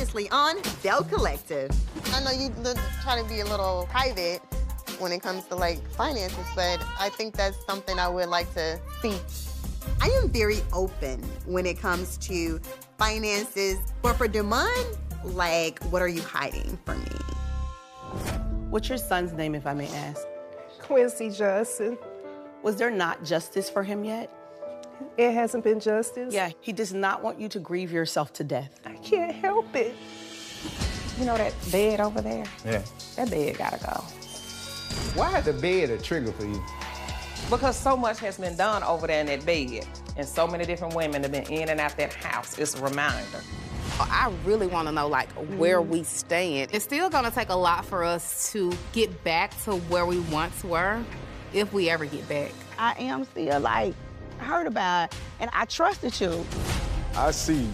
previously on Bell Collective. I know you try to be a little private when it comes to like finances, but I think that's something I would like to see. I am very open when it comes to finances, but for Demond, like, what are you hiding from me? What's your son's name, if I may ask? Quincy Johnson. Was there not justice for him yet? It hasn't been justice. Yeah, he does not want you to grieve yourself to death. I can't help it. You know that bed over there? Yeah. That bed gotta go. Why is the bed a trigger for you? Because so much has been done over there in that bed, and so many different women have been in and out that house. It's a reminder. I really want to know, like, where we stand. It's still going to take a lot for us to get back to where we once were, if we ever get back. I am still, like, hurt about it, and I trusted you. I see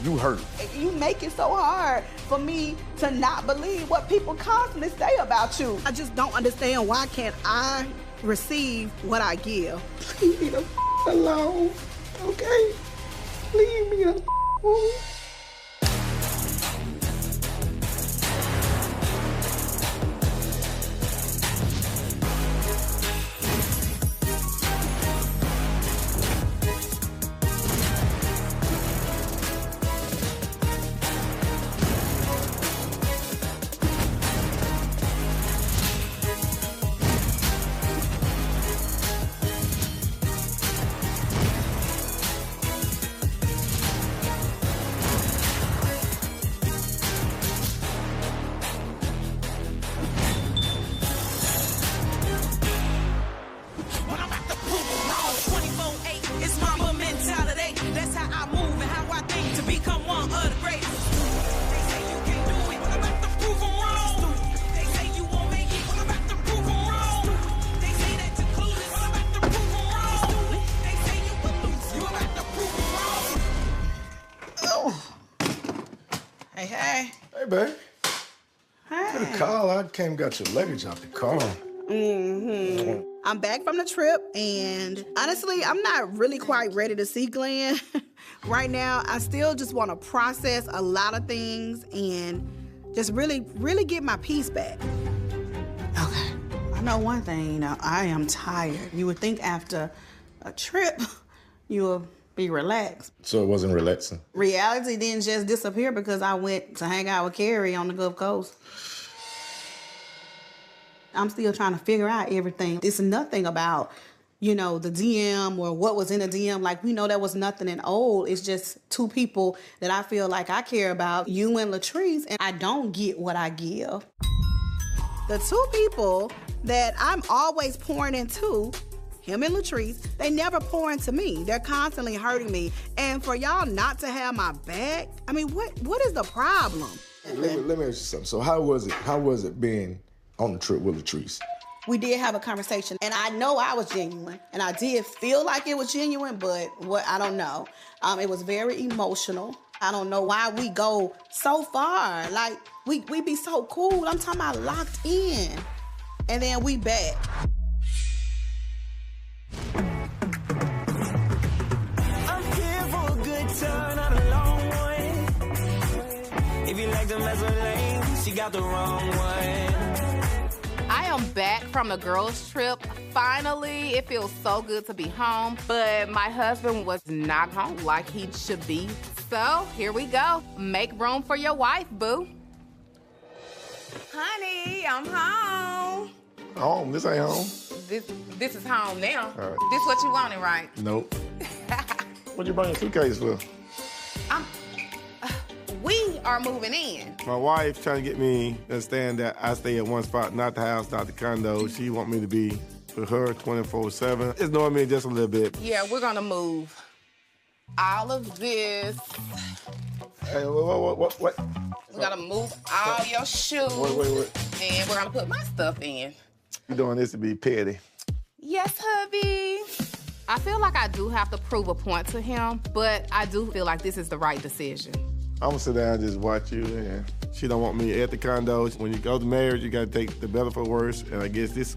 you hurt. You make it so hard for me to not believe what people constantly say about you. I just don't understand why can't I receive what I give. Leave me the alone, okay? Leave me alone. Hey, babe. Hey. Could have called. I came and got your luggage out the car. I'm back from the trip, and honestly, I'm not really quite ready to see Glenn. Right now, I still just want to process a lot of things and just really, really get my peace back. Okay. I know one thing, I am tired. You would think after a trip, you would be relaxed. So it wasn't relaxing? Reality didn't just disappear because I went to hang out with Carrie on the Gulf Coast. I'm still trying to figure out everything. It's nothing about, the DM or what was in the DM. Like, we know there was nothing in old. It's just two people that I feel like I care about, you and Latrice, and I don't get what I give. The two people that I'm always pouring into, him and Latrice, they never pour into me. They're constantly hurting me. And for y'all not to have my back, I mean, what is the problem? Let me ask you something. So how was it being on the trip with Latrice? We did have a conversation, and I know I was genuine, and I did feel like it was genuine, but I don't know. It was very emotional. I don't know why we go so far. Like, we be so cool. I'm talking about locked in, and then we back. I'm here for a good time, not a long one. If you like the mess with lane, she got the wrong one. I am back from the girls' trip. Finally, it feels so good to be home, but my husband was not home like he should be. So here we go. Make room for your wife, boo. Honey, I'm home. Home? This ain't home. This is home now. All right. This what you wanted, right? Nope. What'd you bring a suitcase for? We are moving in. My wife's trying to get me to understand that I stay at one spot, not the house, not the condo. She want me to be with her 24/7. It's knowing me just a little bit. Yeah, we're gonna move all of this. Hey, what? We're gonna move all your shoes. Wait. And we're gonna put my stuff in. You doing this to be petty? Yes, hubby. I feel like I do have to prove a point to him, but I do feel like this is the right decision. I'm gonna sit down and just watch you, and she don't want me at the condo. When you go to marriage, you gotta take the better for worse, and I guess this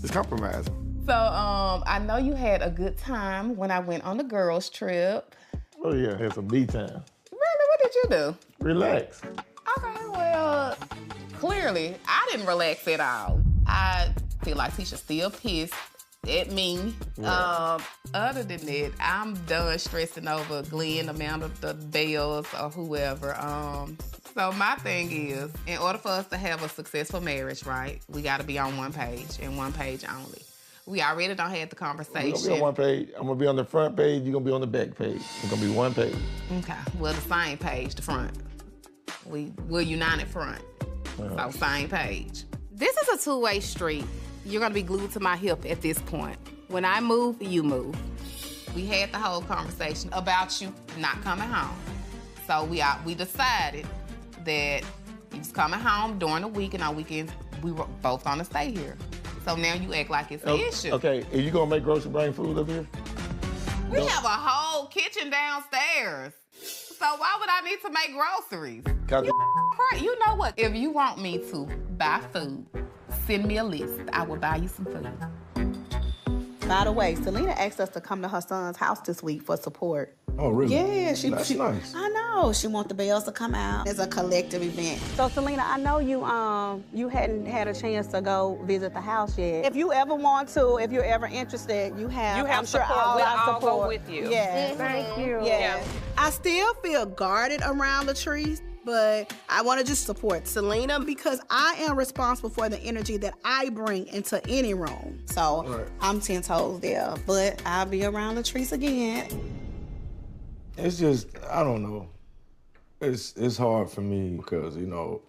is compromising. So, I know you had a good time when I went on the girls' trip. Oh yeah, had some me time. Really? What did you do? Relax. Okay, well, clearly, I didn't relax at all. I feel like Tisha's still pissed at me. Right. Other than that, I'm done stressing over Glenn, Amanda, the Bells, or whoever. So my thing is, in order for us to have a successful marriage, right, we got to be on one page and one page only. We already done had the conversation. We're gonna be on one page. I'm gonna be on the front page. You're gonna be on the back page. It's gonna be one page. Okay, well, the same page, the front. We're united front. So same page. This is a two-way street. You're gonna be glued to my hip at this point. When I move, you move. We had the whole conversation about you not coming home. So we decided that you was coming home during the week, and on weekends, we were both gonna stay here. So now you act like it's an issue. Okay, are you gonna make grocery bring food up here? We have a whole kitchen downstairs. So why would I need to make groceries? You know what? If you want me to buy food, send me a list. I will buy you some food. By the way, Selena asked us to come to her son's house this week for support. Oh, really? Yeah, That's nice. I know. She wants the Bells to come out. It's a collective event. So, Selena, I know you hadn't had a chance to go visit the house yet. If you ever want to, if you're ever interested, you have I'm support. sure all We'll our all support. go with you. Yeah. Thank you. Yeah. I still feel guarded around Latrice, but I want to just support Selena because I am responsible for the energy that I bring into any room. So I'm 10 toes there, but I'll be around Latrice again. It's just, I don't know. It's hard for me because, you know,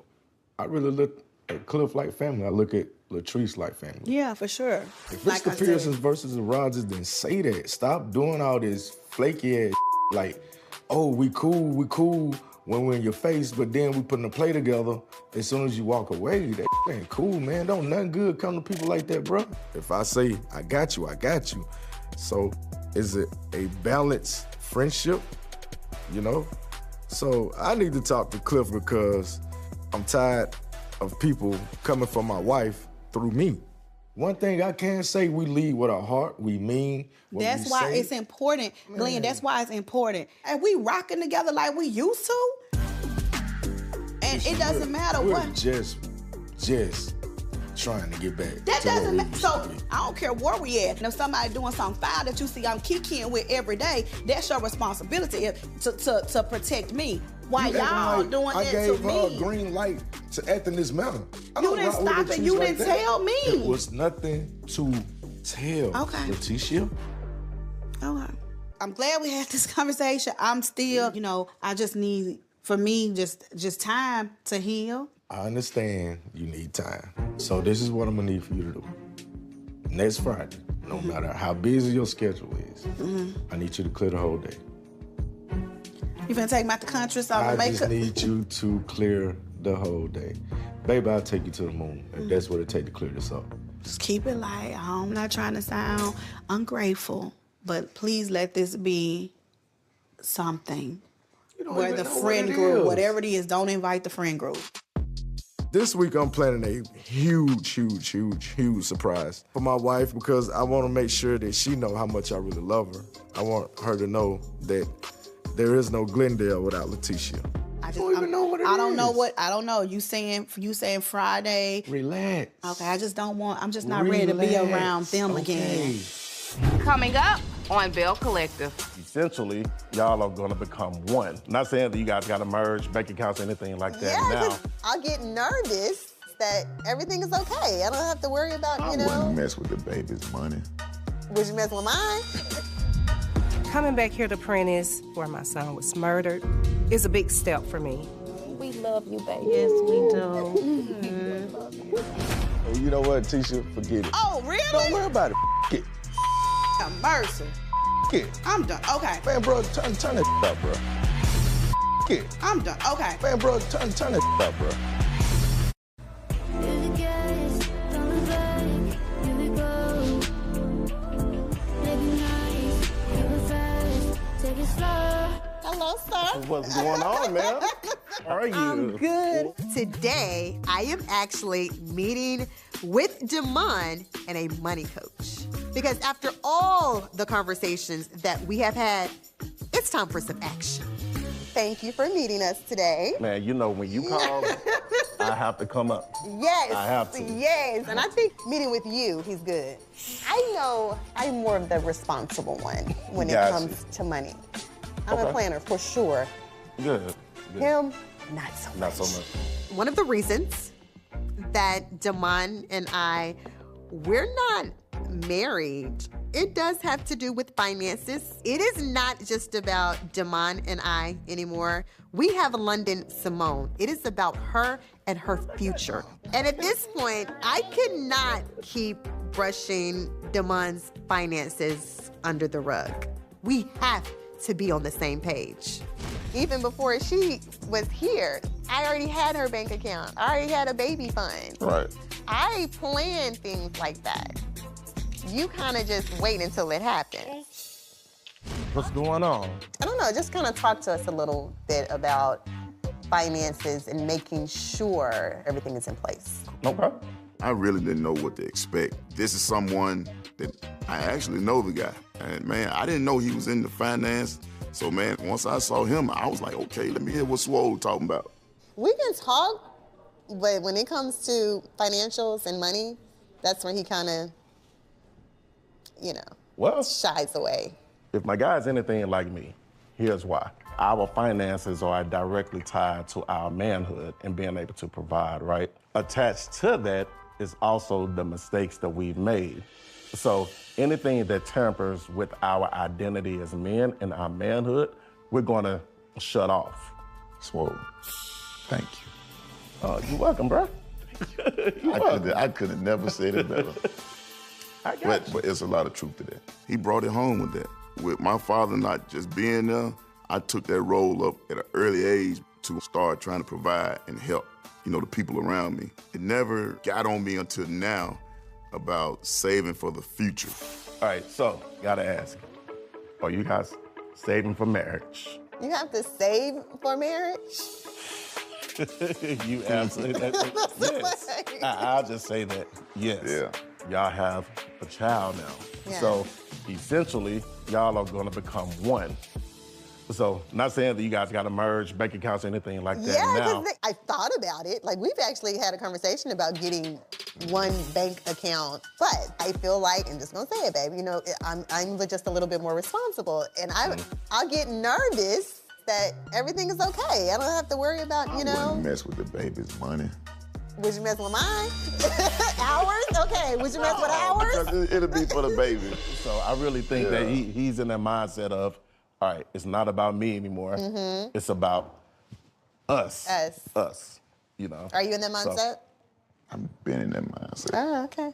I really look at Cliff like family. I look at Latrice like family. Yeah, for sure. If it's the Pearsons versus the Rodgers, then say that. Stop doing all this flaky ass like, oh, we cool when we're in your face, but then we putting a play together. As soon as you walk away, that ain't cool, man. Don't nothing good come to people like that, bro. If I say, I got you. So is it a balanced friendship, you know? So I need to talk to Cliff because I'm tired of people coming for my wife through me. One thing I can say, we lead with our heart, we mean what That's we why say. it's important, Glenn. That's why it's important. And we rocking together like we used to, and it doesn't matter we're what. just trying to get back. That to what doesn't we matter. used So to be. I don't care where we at. And if somebody doing something foul that you see I'm kicking with every day, that's your responsibility to protect me. Why You acting y'all like doing I that gave to her me? a green light to act in this manner. I You don't didn't rock with stop Latrice and you like didn't that. tell me. It was nothing to tell. Okay. Leticia. Okay. I'm glad we had this conversation. I'm still, I just need, for me, just time to heal. I understand you need time. So this is what I'm gonna need for you to do. Next Friday, no matter how busy your schedule is, I need you to clear the whole day. You finna take me out the country so I'm I gonna make just need you to clear the whole day. Baby, I'll take you to the moon if that's what it takes to clear this up. Just keep it light. I'm not trying to sound ungrateful, but please let this be something where the friend group, whatever it is, don't invite the friend group. This week I'm planning a huge surprise for my wife because I want to make sure that she know how much I really love her. I want her to know that there is no Glendale without Leticia. I don't even know what it I don't know is. what. I don't know. You saying Friday? Relax. Okay, I just don't want. I'm just not ready to be around them again. Coming up on Bell Collective. Essentially, y'all are gonna become one. Not saying that you guys gotta merge bank accounts or anything like that Yeah, now. 'cause I'll get nervous that everything is okay. I don't have to worry about, I wouldn't mess with the baby's money. Would you mess with mine? Coming back here to Prentice, where my son was murdered, is a big step for me. We love you, baby. Yes, we do. Hey, you know what, Tisha? Forget it. Oh, really? Don't worry about it. F it. Have mercy. F it. I'm done. Okay. Man, bro, turn that up, bro. F it. I'm done. Okay. Man, bro, turn that up, bro. Hello, sir. What's going on, man? How are you? I'm good. Today, I am actually meeting with Damon and a money coach. Because after all the conversations that we have had, it's time for some action. Thank you for meeting us today. Man, you know, when you call, I have to come up. Yes. I have to. Yes. And I think meeting with you, he's good. I know I'm more of the responsible one when it comes to money. I'm a planner for sure. Good. Him, not so much. Not so much. One of the reasons that Damon and we're not married, it does have to do with finances. It is not just about Damon and I anymore. We have London Simone. It is about her and her future. And at this point, I cannot keep brushing Damon's finances under the rug. We have to be on the same page. Even before she was here, I already had her bank account. I already had a baby fund. Right. I plan things like that. You kind of just wait until it happens. What's going on? I don't know, just kind of talk to us a little bit about finances and making sure everything is in place. Okay. I really didn't know what to expect. This is someone that I actually know the guy. And man, I didn't know he was into finance. So man, once I saw him, I was like, okay, let me hear what Swole talking about. We can talk, but when it comes to financials and money, that's where he kind of, shies away. If my guy's anything like me, here's why. Our finances are directly tied to our manhood and being able to provide, right? Attached to that is also the mistakes that we've made. So anything that tampers with our identity as men and our manhood, we're gonna shut off. Swole, thank you. You're welcome, bro. I could have never said it better. But it's a lot of truth to that. He brought it home with that. With my father not just being there, I took that role up at an early age to start trying to provide and help, the people around me. It never got on me until now about saving for the future. All right, so, gotta ask, are you guys saving for marriage? You have to save for marriage? You absolutely, yes. I'll just say that, yes. Yeah. Y'all have a child now. Yeah. So essentially, y'all are gonna become one. So not saying that you guys gotta merge bank accounts or anything like that now. Yeah, I thought about it. Like, we've actually had a conversation about getting one bank account, but I feel like, I'm just gonna say it, babe, I'm just a little bit more responsible, and I'll get nervous that everything is okay. I don't have to worry about, I wouldn't mess with the baby's money. Would you mess with mine? Ours? Okay, would you mess with ours? Because it'll be for the baby. So I really think that he's in that mindset of, all right, it's not about me anymore. Mm-hmm. It's about us. Us. Are you in that mindset? I've been in that mindset. Oh, okay.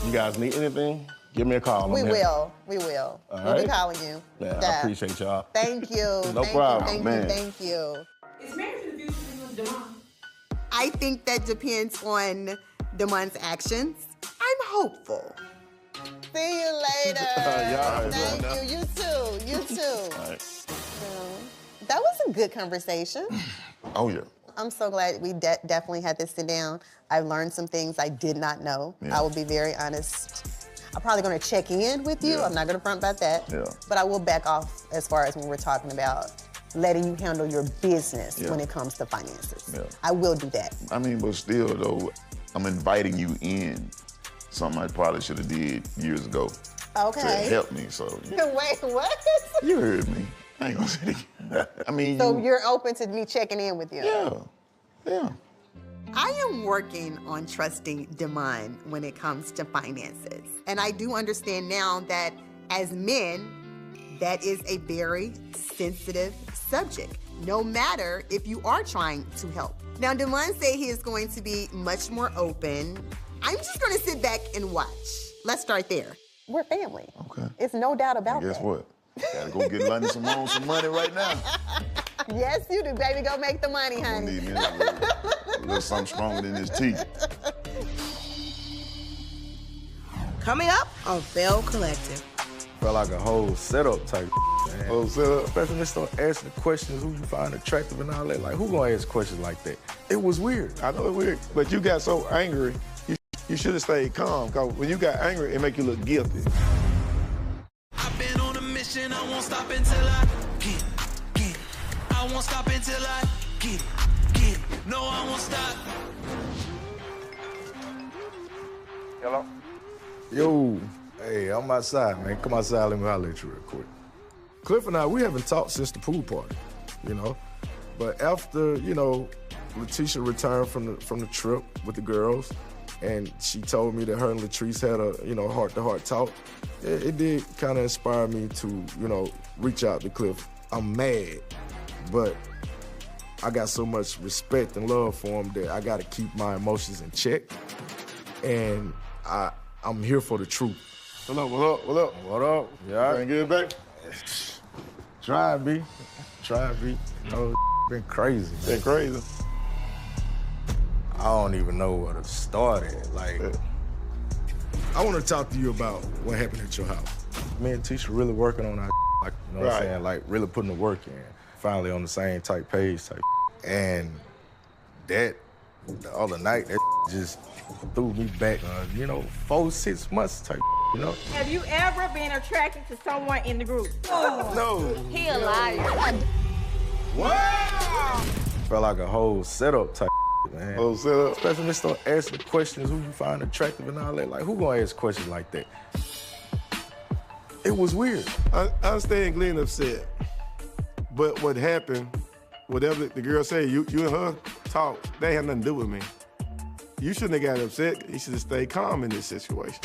You guys need anything? Give me a call. We will. All We'll be calling you. Yeah, I appreciate y'all. Thank you. No problem. Thank you. Is marriage in the future with Damon? I think that depends on Damon's actions. I'm hopeful. See you later. Thank you. You too. All right. That was a good conversation. Oh, yeah. I'm so glad we definitely had this sit down. I've learned some things I did not know. Yeah. I will be very honest. I'm probably going to check in with you. Yeah. I'm not going to front about that. Yeah. But I will back off as far as when we're talking about letting you handle your business when it comes to finances. Yeah. I will do that. I mean, but still, though, I'm inviting you in. Something I probably should have did years ago. Okay. To help me, so. Wait, what? You heard me. I ain't gonna say it again. I mean, So you're open to me checking in with you? Yeah. I am working on trusting Damon when it comes to finances. And I do understand now that as men, that is a very sensitive subject, no matter if you are trying to help. Now, Damon said he is going to be much more open. I'm just gonna sit back and watch. Let's start there. We're family. Okay. It's no doubt about Guess that. what? Gotta go get London Simone some money right now. Yes, you do, baby. Go make the money, I'm gonna honey. need me a little something stronger than this tea. Coming up on Bell Collective. Felt like a whole setup type, man. Whole setup? Especially when they start asking the questions, who you find attractive and all that. Like, who gonna ask questions like that? It was weird. I know it's weird, but you got so angry, you should have stayed calm, because when you got angry, it make you look guilty. I've been on a mission, I won't stop until I get. I won't won't stop until I get it. No, I won't stop. Hello? Yo, hey, I'm outside, man. Come outside, let me holler at you real quick. Cliff and I, we haven't talked since the pool party, you know? But after, you know, Letitia returned from the trip with the girls, and she told me that her and Latrice had a, you know, heart-to-heart talk, it did kind of inspire me to, you know, reach out to Cliff. I'm mad, but I got so much respect and love for him that I got to keep my emotions in check. And I'm here for the truth. What up, what up, what up? What up? Yeah. Trying to get it back? Try and be. You know, been crazy. Been crazy. I don't even know where to start at. Like, I want to talk to you about what happened at your house. Me and Tisha really working on our like, you know what I'm saying? Like, really putting the work in. Finally on the same type page type. And that, the other night, that just threw me back, you know, 4-6 months type, you know? Have you ever been attracted to someone in the group? No. He a liar. Wow! Felt like a whole setup type, man. Whole setup? Especially when they start asking questions, who you find attractive and all that. Like, who gonna ask questions like that? It was weird. I understand Glenn upset, but what happened, whatever the girl said, you and her talk, they had nothing to do with me. You shouldn't have got upset. You should have stayed calm in this situation.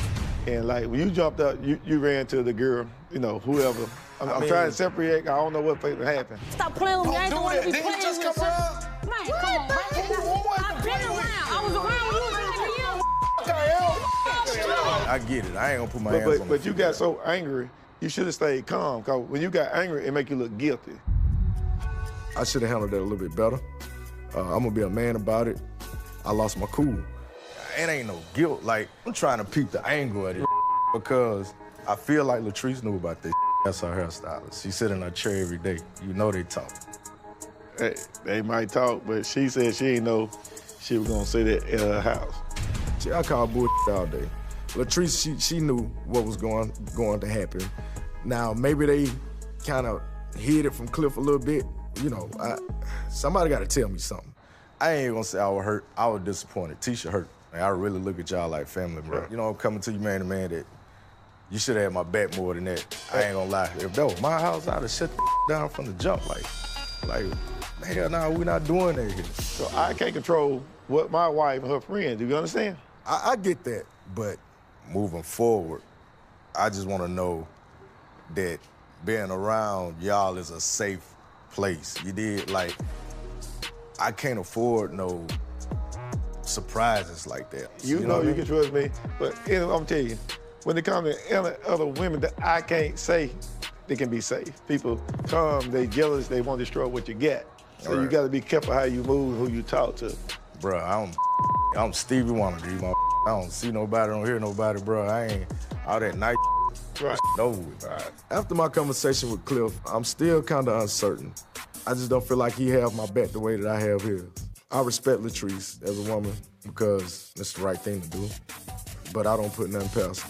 And like, when you jumped up, you ran to the girl, you know, whoever. I'm trying to separate, I don't know what happened. Stop playing with me. I ain't the one to be playing with you. Man, come on, man. I've been around. I was around when you was in I get it. I ain't gonna put my hands on But you got so angry, you should have stayed calm, because when you got angry, it make you look guilty. I should have handled that a little bit better. I'm gonna be a man about it. I lost my cool. It ain't no guilt. Like, I'm trying to peep the angle at it because I feel like Latrice knew about this. That's her hairstylist. She sit in her chair every day. You know they talk. Hey, they might talk, but she said she didn't know she was gonna say that in her house. See, I call bullshit all day. Latrice, she knew what was going to happen. Now, maybe they kind of hid it from Cliff a little bit. You know, somebody got to tell me something. I ain't gonna say I was hurt. I was disappointed. Tisha hurt. Man, I really look at y'all like family, bro. You know, I'm coming to you man to man that you should have had my back more than that. I ain't gonna lie. If that was my house, I'd have shut the down from the jump. Like, hell no, we're not doing that here. So I can't control what my wife and her friend do. You understand? I get that, but moving forward, I just want to know that being around y'all is a safe place. You did, like, I can't afford no surprises like that. You know you can trust me, but I'm gonna tell you, when it comes to other women that I can't say they can be safe. People come, they jealous, they want to destroy what you get. So you gotta be careful how you move, who you talk to. Bruh, I'm Stevie Wonder, dude. I don't see nobody, don't hear nobody, bruh. I ain't all that night. Right. Over with. Right. After my conversation with Cliff, I'm still kind of uncertain. I just don't feel like he have my back the way that I have his. I respect Latrice as a woman because it's the right thing to do, but I don't put nothing past her.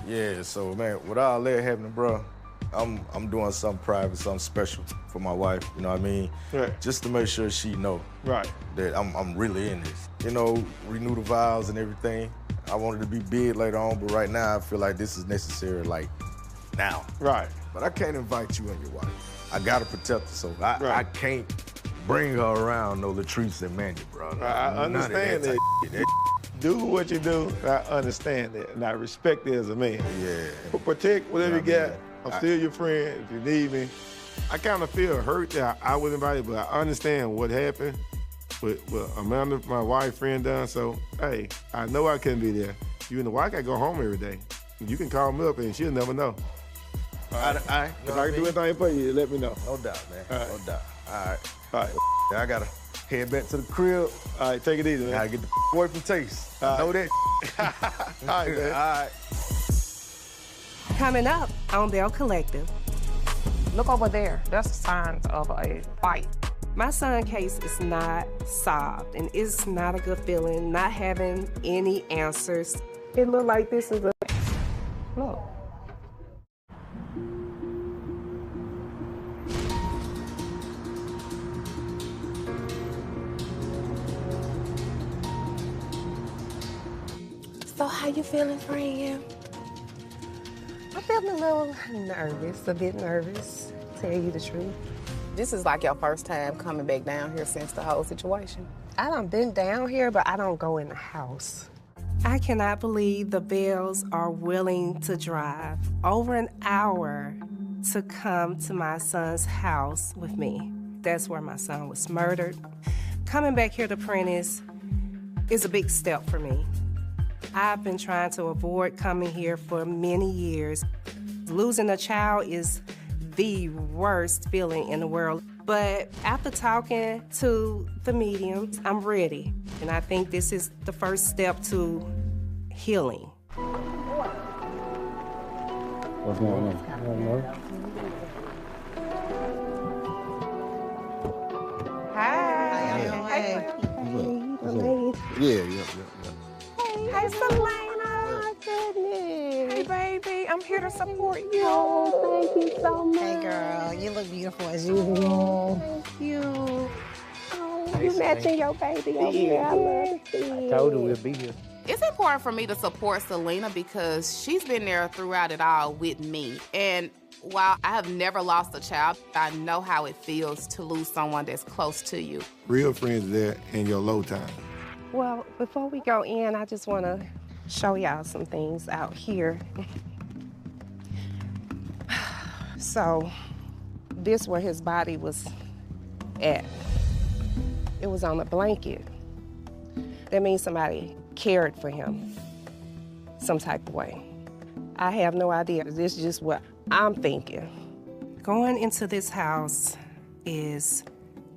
Yeah, so man, with all that happening, bro, I'm doing something private, something special for my wife, you know what I mean? Right. Just to make sure she know that I'm really in this. You know, renew the vows and everything. I wanted to be big later on, but right now I feel like this is necessary, like, now. Right. But I can't invite you and your wife. I gotta protect her, so I can't bring her around no Latrice and Mandy, bro. I understand that. Do what you do, I understand that, and I respect it as a man. Yeah. Protect whatever you got. I'm still your friend if you need me. I kind of feel hurt that I wasn't invited, but I understand what happened with Amanda, my wife, friend done. So, hey, I know I couldn't be there. You and the wife gotta go home every day. You can call me up and she'll never know. If I can do anything for you, let me know. No doubt, man. No doubt. All right. All right. I gotta head back to the crib. All right, take it easy, man. I gotta get the away from Taste. I know that. All right, man. All right. Coming up on Bell Collective. Look over there. That's signs of a fight. My son's case is not solved, and it's not a good feeling not having any answers. It look like this is a... Look. So how you feeling, friend? I'm feeling a little nervous, a bit nervous, to tell you the truth. This is like your first time coming back down here since the whole situation. I done been down here, but I don't go in the house. I cannot believe the Bells are willing to drive over an hour to come to my son's house with me. That's where my son was murdered. Coming back here to Prentice is a big step for me. I've been trying to avoid coming here for many years. Losing a child is the worst feeling in the world. But after talking to the mediums, I'm ready. And I think this is the first step to healing. What's going on? Hi. Hey. Yeah. Hey, Selena. Goodness. Hey, baby. I'm here to support you. Oh, thank you so much. Hey, girl. You look beautiful as usual. Thank you. Oh, you matching your baby over here. I love to see it. I told her we'll be here. It's important for me to support Selena because she's been there throughout it all with me. And while I have never lost a child, I know how it feels to lose someone that's close to you. Real friends there in your low time. Well, before we go in, I just want to show y'all some things out here. So, this where his body was at. It was on a blanket. That means somebody cared for him some type of way. I have no idea. This is just what I'm thinking. Going into this house is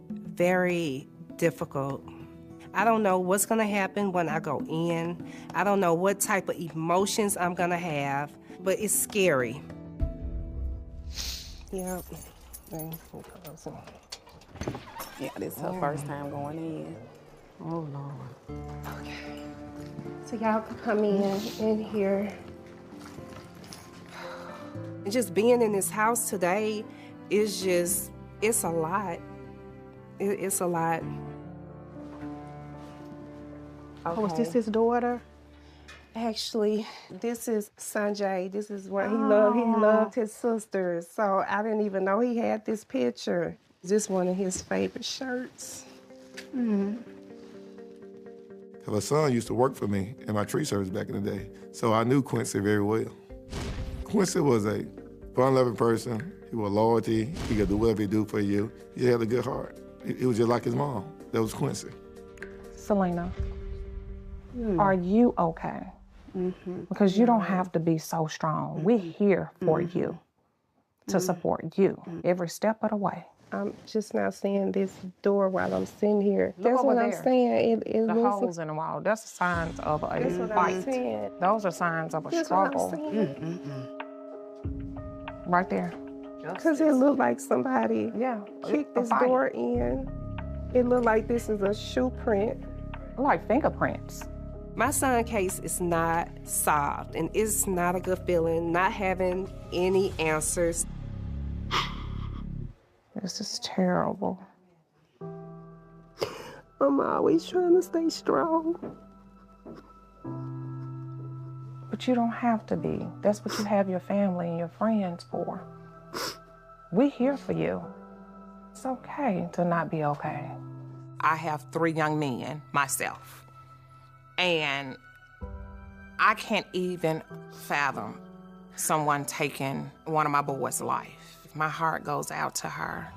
very difficult. I don't know what's gonna happen when I go in. I don't know what type of emotions I'm gonna have, but it's scary. Yep. Yeah, this is her first time going in. Oh, Lord. Okay. So y'all can come in here. Just being in this house today is just, it's a lot. It's a lot. Okay. Oh, is this his daughter? Actually, this is Sanjay. This is what he loved his sisters. So I didn't even know he had this picture. This one of his favorite shirts. Mm-hmm. My son used to work for me in my tree service back in the day, so I knew Quincy very well. Quincy was a fun-loving person. He was loyalty. He could do whatever he do for you. He had a good heart. He was just like his mom. That was Quincy. Selena, are you okay? Because you don't have to be so strong. We're here for you, to support you every step of the way. I'm just now seeing this door while I'm sitting here. Look That's over what there. I'm saying. The holes in the wall, that's the signs of a That's what I'm fight. saying. Those are signs of a That's what I'm struggle. saying. Right there. Because it looked like somebody kicked a this fight. door in. It looked like this is a shoe print. Like fingerprints. My son's case is not solved, and it's not a good feeling not having any answers. This is terrible. I'm always trying to stay strong. But you don't have to be. That's what you have your family and your friends for. We're here for you. It's okay to not be okay. I have 3 young men myself, and I can't even fathom someone taking one of my boys' life. My heart goes out to her.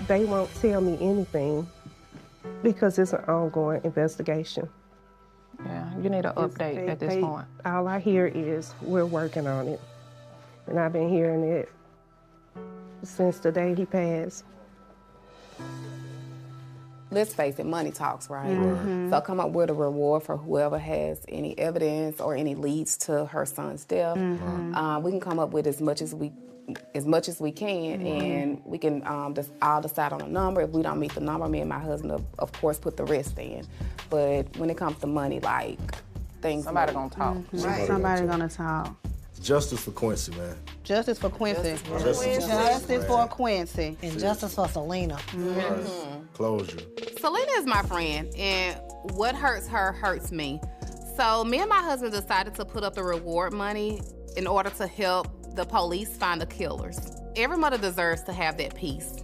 They won't tell me anything because it's an ongoing investigation. Yeah, you need an update at this point. All I hear is we're working on it. And I've been hearing it since the day he passed. Let's face it, money talks, right? Mhm. So come up with a reward for whoever has any evidence or any leads to her son's death. We can come up with as much as we can, and we can just all decide on a number. If we don't meet the number, me and my husband, of course, put the rest in. But when it comes to money, like things, somebody gonna talk. Right. Somebody gonna talk. Justice for Quincy, man. Justice for Quincy. Justice for Quincy. And justice for Selena. Closure. Selena is my friend, and what hurts her hurts me. So me and my husband decided to put up the reward money in order to help the police find the killers. Every mother deserves to have that peace.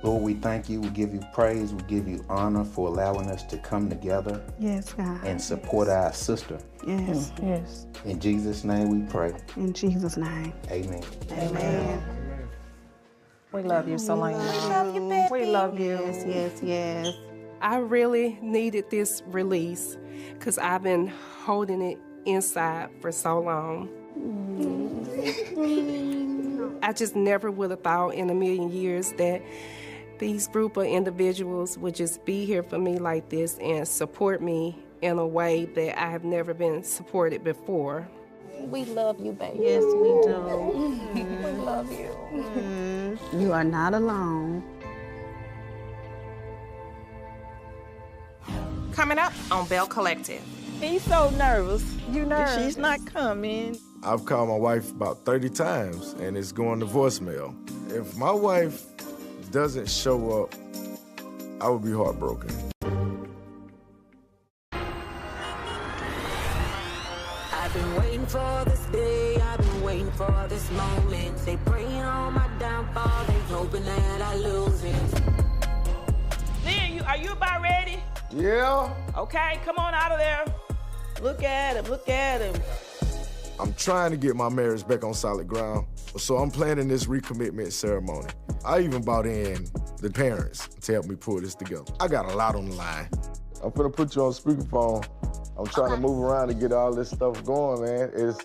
Lord, we thank you, we give you praise, we give you honor for allowing us to come together Yes, God. and support our sister. Yes. Yes. In Jesus' name we pray. In Jesus' name. Amen. Amen. We love you, Selena. We love you, baby. We love you. Yes, yes, yes. I really needed this release because I've been holding it inside for so long. I just never would have thought in a million years that these group of individuals would just be here for me like this and support me in a way that I have never been supported before. We love you, baby. Yes, we do. We love you. You are not alone. Coming up on Bell Collective. He's so nervous. You If nervous? she's not coming. I've called my wife about 30 times and it's going to voicemail. If my wife doesn't show up, I would be heartbroken. I've been waiting for this day, I've been waiting for this moment. They praying on my downfall, they hoping that I lose it. Lynn, are you about ready? Yeah? Okay, come on out of there. Look at him, look at him. I'm trying to get my marriage back on solid ground, so I'm planning this recommitment ceremony. I even brought in the parents to help me pull this together. I got a lot on the line. I'm gonna put you on speakerphone. I'm trying to move around to get all this stuff going, man. Wait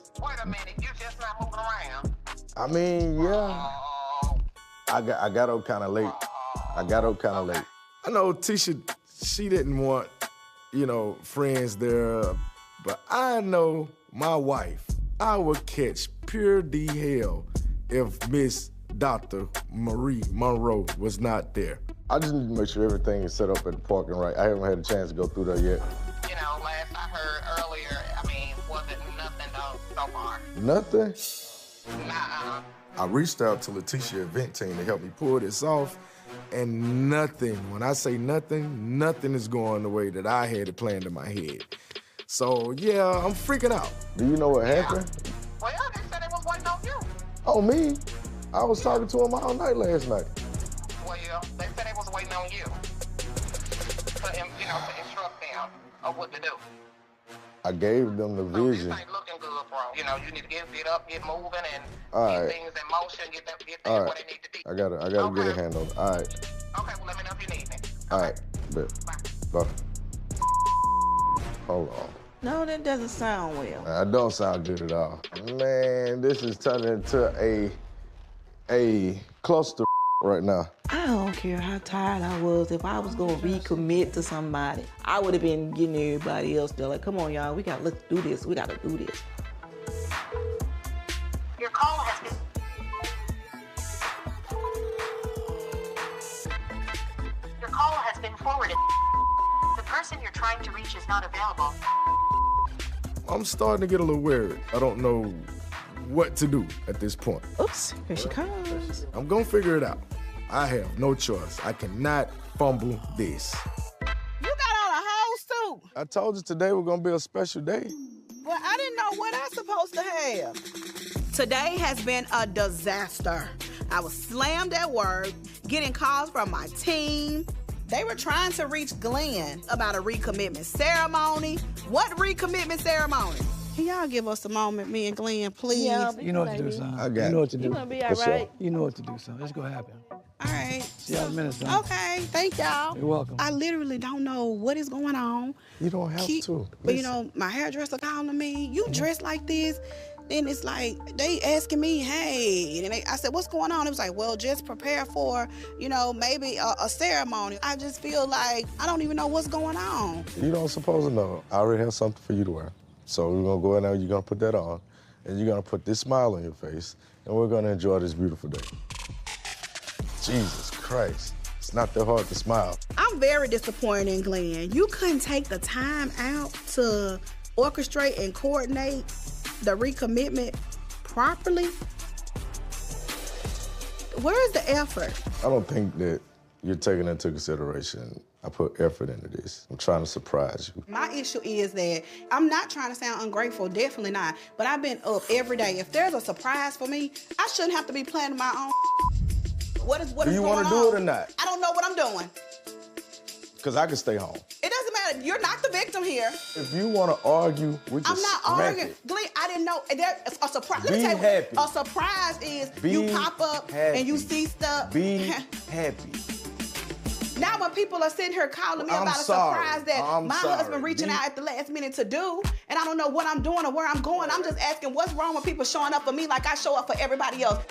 a minute, you just not moving around? I mean, yeah. I got up kind of late. I know Tisha, she didn't want, friends there, but I know my wife, I would catch pure D hell if Miss Dr. Marie Monroe was not there. I just need to make sure everything is set up at the parking right. I haven't had a chance to go through there yet. Last I heard earlier, wasn't nothing though so far. Nothing? Nuh-uh. I reached out to Letitia event team to help me pull this off, and nothing, when I say nothing, nothing is going the way that I had it planned in my head. So, yeah, I'm freaking out. Do you know what happened? Well, they said they was waiting on you. Oh, me? I was talking to him all night last night. Well, they said they was waiting on you to instruct them of what to do. I gave them the vision. This ain't looking good, bro. You need to get up, get moving, and All get right. things in motion, get things All where right. they need to be. I gotta get a hand on it. All right. Okay, well, let me know if you need me. All right. Bet. Bye. Hold on. No, that doesn't sound well. That don't sound good at all. Man, this is turning into a cluster right now. I don't care how tired I was. If I was gonna recommit to somebody, I would have been getting everybody else there. Like, come on, y'all, let's do this. We gotta do this. Your call has been... Your call has been forwarded. The person you're trying to reach is not available. I'm starting to get a little worried. I don't know what to do at this point. Oops, here she comes. I'm gonna figure it out. I have no choice. I cannot fumble this. You got on a whole suit. I told you today was gonna be a special day. Well, I didn't know what I'm supposed to have. Today has been a disaster. I was slammed at work, getting calls from my team. They were trying to reach Glenn about a recommitment ceremony. What recommitment ceremony? Can y'all give us a moment, me and Glenn, please? Yeah, you know what to do, son. I got You know what to do. You gonna be all right? You know what to do, son. It's gonna happen. All right. See y'all in a minute, son. Okay, thank y'all. You're welcome. I literally don't know what is going on. You don't have to. But my hairdresser calling me, you dressed like this. Then it's like, they asking me, hey. And I said, what's going on? It was like, well, just prepare for, maybe a ceremony. I just feel like I don't even know what's going on. You don't supposed to know. I already have something for you to wear. So we're gonna go in there, you're gonna put that on, and you're gonna put this smile on your face, and we're gonna enjoy this beautiful day. Jesus Christ, it's not that hard to smile. I'm very disappointed in Glenn. You couldn't take the time out to orchestrate and coordinate the recommitment properly? Where is the effort? I don't think that you're taking into consideration, I put effort into this. I'm trying to surprise you. My issue is that I'm not trying to sound ungrateful, definitely not, but I've been up every day. If there's a surprise for me, I shouldn't have to be planning my own. What is Do you want to do it or not? I don't know what I'm doing. Because I can stay home. It doesn't matter. You're not the victim here. If you want to argue, we can I'm not smack arguing. it. Glenn, I didn't know. There's a surprise. Be happy. A surprise is Be you pop up happy. and you see stuff. Be happy. Now when people are sitting here calling me I'm about sorry. a surprise that I'm my sorry. husband reaching out at the last minute to do, and I don't know what I'm doing or where I'm going, I'm just asking what's wrong with people showing up for me like I show up for everybody else.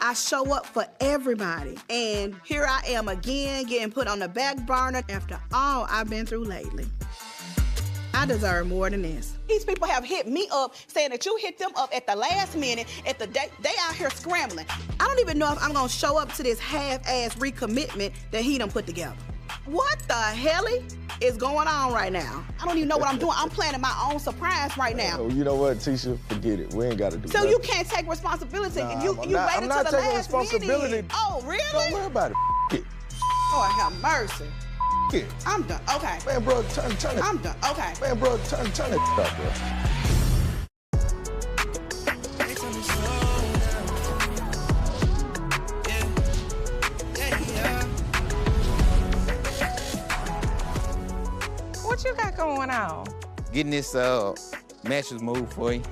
I show up for everybody, and here I am again getting put on the back burner after all I've been through lately. I deserve more than this. These people have hit me up saying that you hit them up at the last minute, at the day they out here scrambling. I don't even know if I'm gonna show up to this half-ass recommitment that he done put together. What the hell is going on right now? I don't even know what I'm doing. I'm planning my own surprise right now. Oh, you know what, Tisha? Forget it. We ain't got to do So nothing. you can't take responsibility. Nah, you I'm waited not to the taking last responsibility. minute. Oh, really? Don't worry about it. It. Lord have mercy. It. I'm done. Okay. Man, bro, turn it. I'm done. Okay. Man, bro, turn it up, bro. What you got going on? Getting this mattress moved for you.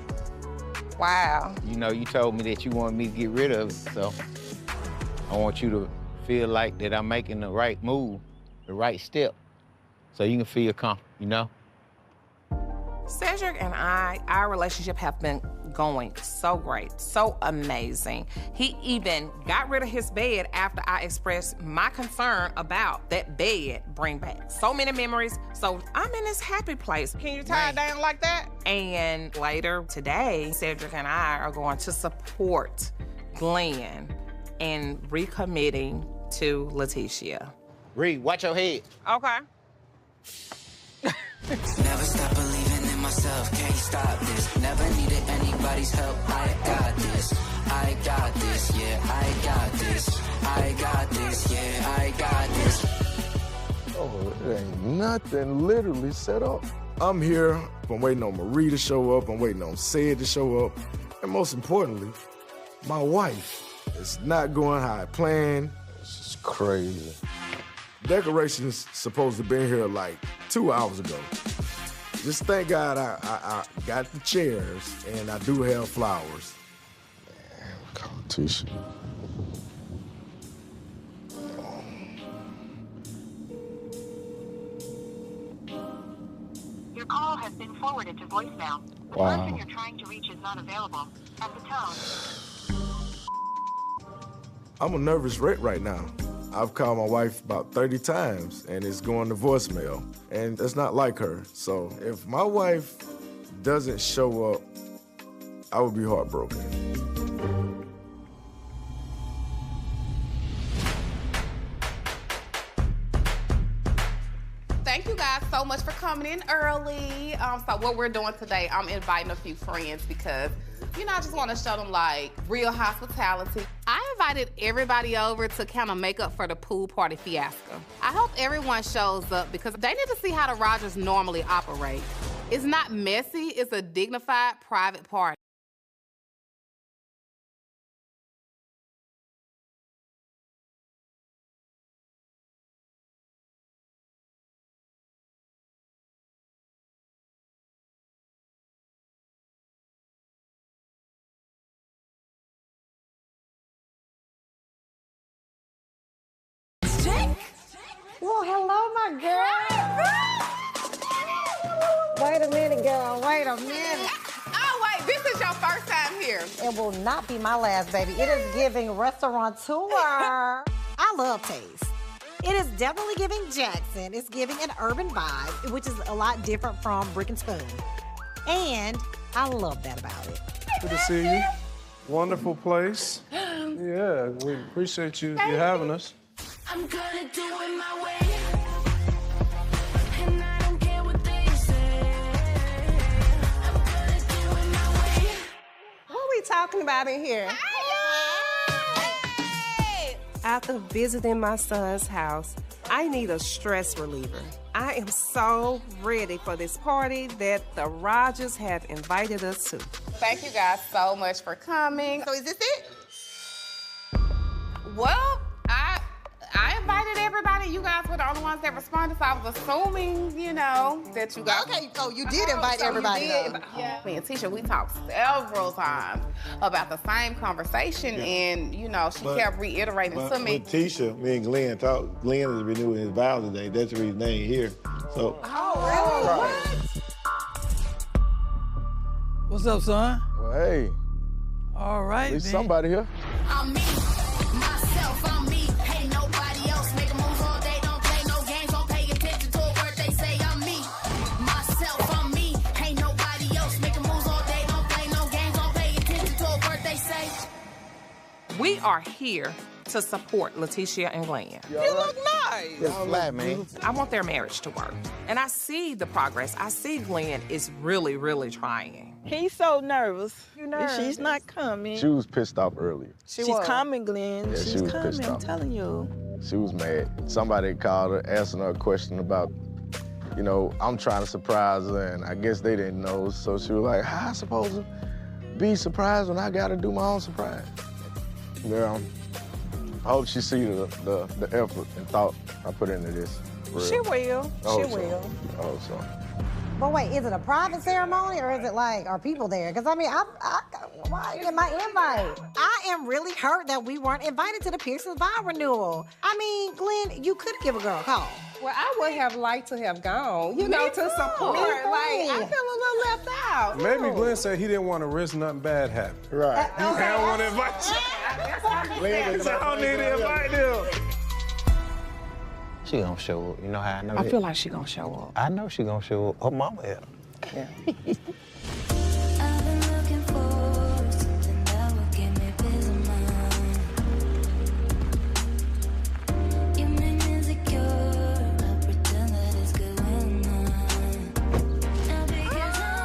Wow. You know, you told me that you wanted me to get rid of it, so I want you to feel like that I'm making the right move, the right step, so you can feel comfortable, you know? Cedric and our relationship have been going so great, so amazing. He even got rid of his bed after I expressed my concern about that bed bring back so many memories. So I'm in this happy place. Can you tie it down like that? And later today, Cedric and I are going to support Glenn in recommitting to Leticia. Reed, watch your head. Okay. Never stop believing in myself, can't stop this. Never needed anybody's help, I got this. I got this, yeah, I got this. I got this, yeah, I got this. Oh, it ain't nothing literally set up. I'm here. I'm waiting on Marie to show up. I'm waiting on Sid to show up. And most importantly, my wife. It's not going how I planned. It's just crazy. Decorations supposed to be here like 2 hours ago. Just thank God I got the chairs and I do have flowers. Man, call Tisha. Your call has been forwarded to voicemail. The Wow. person you're trying to reach is not available. At the tone. I'm a nervous wreck right now. I've called my wife about 30 times and it's going to voicemail. And that's not like her. So if my wife doesn't show up, I would be heartbroken. Thank you guys so much for coming in early. So what we're doing today, I'm inviting a few friends because, you know, I just want to show them like real hospitality. I invited everybody over to kind of make up for the pool party fiasco. I hope everyone shows up because they need to see how the Rogers normally operate. It's not messy, it's a dignified private party. Well, hello, my girl. Wait a minute, girl. Wait a minute. Oh, wait, this is your first time here. It will not be my last, baby. It is giving restaurateur. I love taste. It is definitely giving Jackson. It's giving an urban vibe, which is a lot different from Brick and Spoon. And I love that about it. Good to see you. Wonderful place. Yeah, we appreciate you having us. I'm gonna do it my way. And I don't care what they say. I'm gonna do it my way. What are we talking about in here? After visiting my son's house, I need a stress reliever. I am so ready for this party that the Rogers have invited us to. Thank you guys so much for coming. So is this it? Well, I invited everybody. You guys were the only ones that responded, so I was assuming, you know, that you guys... Okay, so you did invite everybody. Yeah. Me and Tisha, we talked several times about the same conversation, and, you know, she kept reiterating to me. With Tisha, me and Glenn talked. Glenn is renewing his vows today. That's the reason they ain't here. So. Oh, really? What's up, son? Well, hey. All right, at least then. somebody here. I'm me, myself, I'm me. Ain't nobody else making moves all day. Don't play no games, don't pay attention to a word they say. I'm me, myself, I'm me. Ain't nobody else making moves all day. Don't play no games, don't pay attention to a word they say. We are here to support Letitia and Glenn. You look nice. It's flat, man. I want their marriage to work. And I see the progress. I see Glenn is really, really trying. He's so nervous. You nervous? She's not coming. She was pissed off earlier. She's coming, Glenn. Yeah, she She's was coming, pissed I'm off. telling you. She was mad. Somebody called her, asking her a question about, you know, I'm trying to surprise her, and I guess they didn't know. So she was like, how I supposed to be surprised when I got to do my own surprise? Girl, I hope she see the effort and thought I put into this. For She real. will. She will. I hope so. But wait, is it a private ceremony or is it like, are people there? Because I mean, why I didn't get my invite? I am really hurt that we weren't invited to the Pearson's vow renewal. I mean, Glenn, you could give a girl a call. Well, I would have liked to have gone, you know, to support. Me Like, too. I feel a little left out. Maybe Glenn said he didn't want to risk nothing bad happening. Right. I don't want to invite you. Glenn said, I don't need to invite them. She gonna show up. You know how I know I that? feel like she gonna show up. I know she gonna show up. Her mama is. Yeah. I've been looking for something that will give me peace of mind. You make me insecure. I pretend that it's good when I'm not.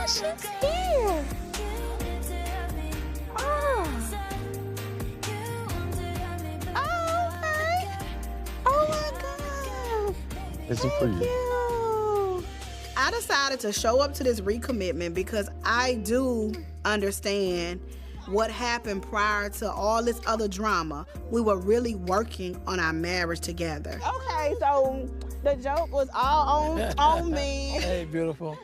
She's here. This is for you. I decided to show up to this recommitment because I do understand what happened prior to all this other drama. We were really working on our marriage together. Okay, so the joke was all on me. Hey, beautiful.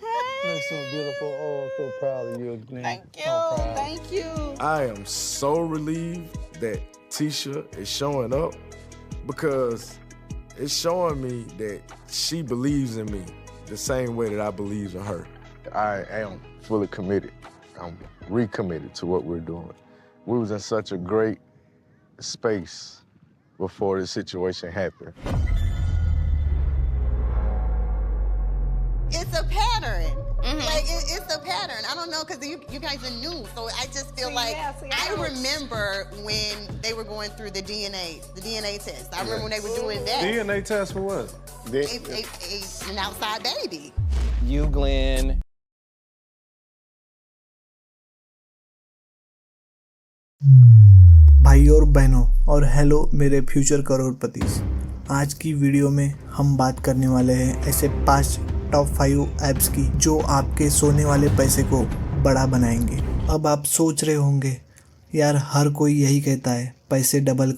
You look so beautiful. Oh, I'm so proud of you, Glenn. Thank you, So proud. Thank you. I am so relieved that Tisha is showing up because it's showing me that she believes in me the same way that I believe in her. I am fully committed. I'm recommitted to what we're doing. We was in such a great space before this situation happened. It's a pattern. Like, it's a pattern. I don't know, because you guys are new, so I just feel I remember when they were going through the DNA test. I remember when they were doing that. DNA test for what? An outside baby. You, Glenn. भाइयों और बहनों और hello मेरे future करोड़पतिस। आज की video में हम बात करने वाले हैं ऐसे 5 टॉप 5 ऐप्स की जो आपके सोने वाले पैसे को बड़ा बनाएंगे। अब आप सोच रहे होंगे यार हर कोई यही कहता है पैसे डबल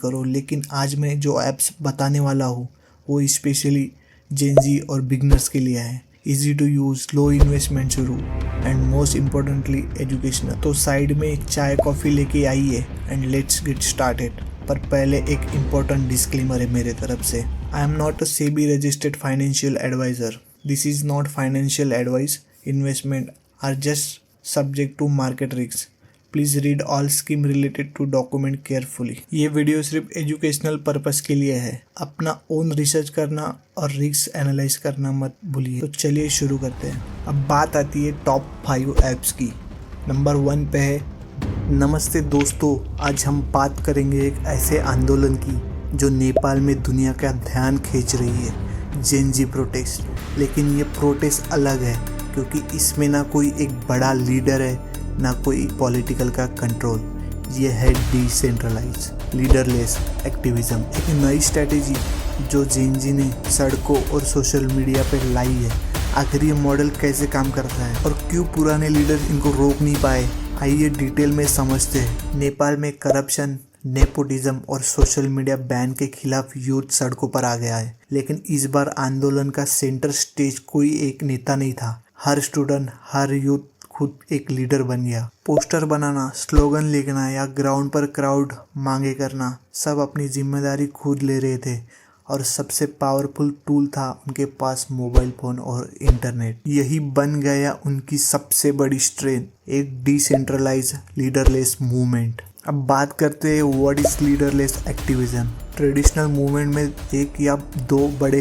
करो, लेकिन आज मैं जो ऐप्स बताने वाला हूँ वो स्पेशली जेनजी और बिगनर्स के लिए है। Easy to use, low investment शुरू एंड मोस्ट इम्पोर्टेंटली एजुकेशनल। तो साइड में एक चाय कॉफ़ी लेके आइए एंड लेट्स गेट स्टार्टेड। पर पहले एक इम्पोर्टेंट डिस्क्लेमर है मेरे तरफ से। I am not a SEBI registered financial adviser. This is not financial advice. Investment are just subject to market risk. Please read all scheme related to document carefully. ये video सिर्फ educational purpose के लिए है। अपना ओन रिसर्च करना और risk analyse करना मत भूलिए। तो चलिए शुरू करते हैं। अब बात आती है टॉप 5 ऐप्स की। नंबर 1 पे है नमस्ते दोस्तों। आज हम बात करेंगे एक ऐसे आंदोलन की जो नेपाल में दुनिया का ध्यान खींच रही है, जेनजी प्रोटेस्ट। लेकिन ये प्रोटेस्ट अलग है क्योंकि इसमें ना कोई एक बड़ा लीडर है ना कोई पॉलिटिकल का कंट्रोल। ये है डिसेंट्रलाइज लीडरलेस एक्टिविज्म, एक नई स्ट्रैटेजी जो जेनजी ने सड़कों और सोशल मीडिया पर लाई है। आखिर ये मॉडल कैसे काम करता है और क्यों पुराने लीडर इनको रोक नहीं पाए, आइए डिटेल में समझते हैं। नेपाल में करप्शन, नेपोटिज्म और सोशल मीडिया बैन के खिलाफ यूथ सड़कों पर आ गया है, लेकिन इस बार आंदोलन का सेंटर स्टेज कोई एक नेता नहीं था। हर स्टूडेंट, हर यूथ खुद एक लीडर बन गया। पोस्टर बनाना, स्लोगन लिखना या ग्राउंड पर क्राउड मांगे करना, सब अपनी जिम्मेदारी खुद ले रहे थे और सबसे पावरफुल टूल था उनके पास मोबाइल फोन और इंटरनेट। यही बन गया उनकी सबसे बड़ी स्ट्रेंथ, एक डिसेंट्रलाइज लीडरलेस मूवमेंट। अब बात करते हैं what is leaderless activism. Traditional movement में एक या दो बड़े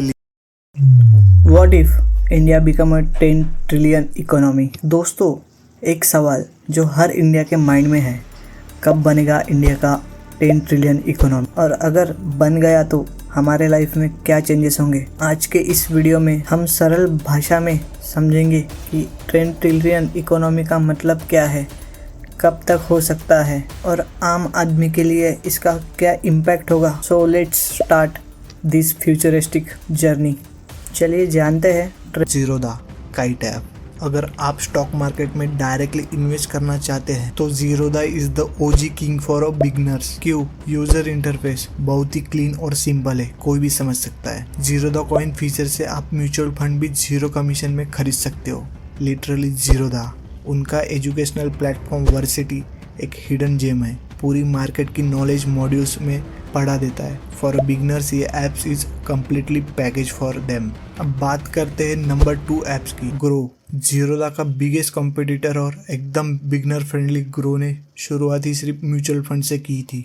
what if India become a 10 trillion economy. दोस्तों, एक सवाल जो हर इंडिया के माइंड में है, कब बनेगा इंडिया का 10 ट्रिलियन इकोनॉमी, और अगर बन गया तो हमारे लाइफ में क्या चेंजेस होंगे। आज के इस वीडियो में हम सरल भाषा में समझेंगे कि 10 ट्रिलियन इकोनॉमी का मतलब क्या है, कब तक हो सकता है और आम आदमी के लिए इसका क्या इम्पैक्ट होगा। So let's start this futuristic journey. चलिए जानते हैं। Zerodha kite app. अगर आप स्टॉक मार्केट में डायरेक्टली इन्वेस्ट करना चाहते हैं तो Zerodha is the OG king for beginners. क्यों? यूजर इंटरफेस बहुत ही क्लीन और सिंपल है, कोई भी समझ सकता है। ज़ीरोधा कॉइन फीचर से आप म्यूचुअल फंड भी 0 कमीशन में खरीद सकते हो। लिटरली ज़ीरोधा। उनका एजुकेशनल प्लेटफॉर्म वर्सिटी एक हिडन जेम है, पूरी मार्केट की नॉलेज मॉड्यूल्स में पढ़ा देता है। फॉर बिगिनर्स ये apps is completely package for them. अब बात करते हैं नंबर 2 एप्स की। ग्रो, ज़ीरोधा का बिगेस्ट कॉम्पिटिटर और एकदम बिगनर फ्रेंडली ग्रो ने शुरुआती सिर्फ म्यूचुअल फंड से की थी,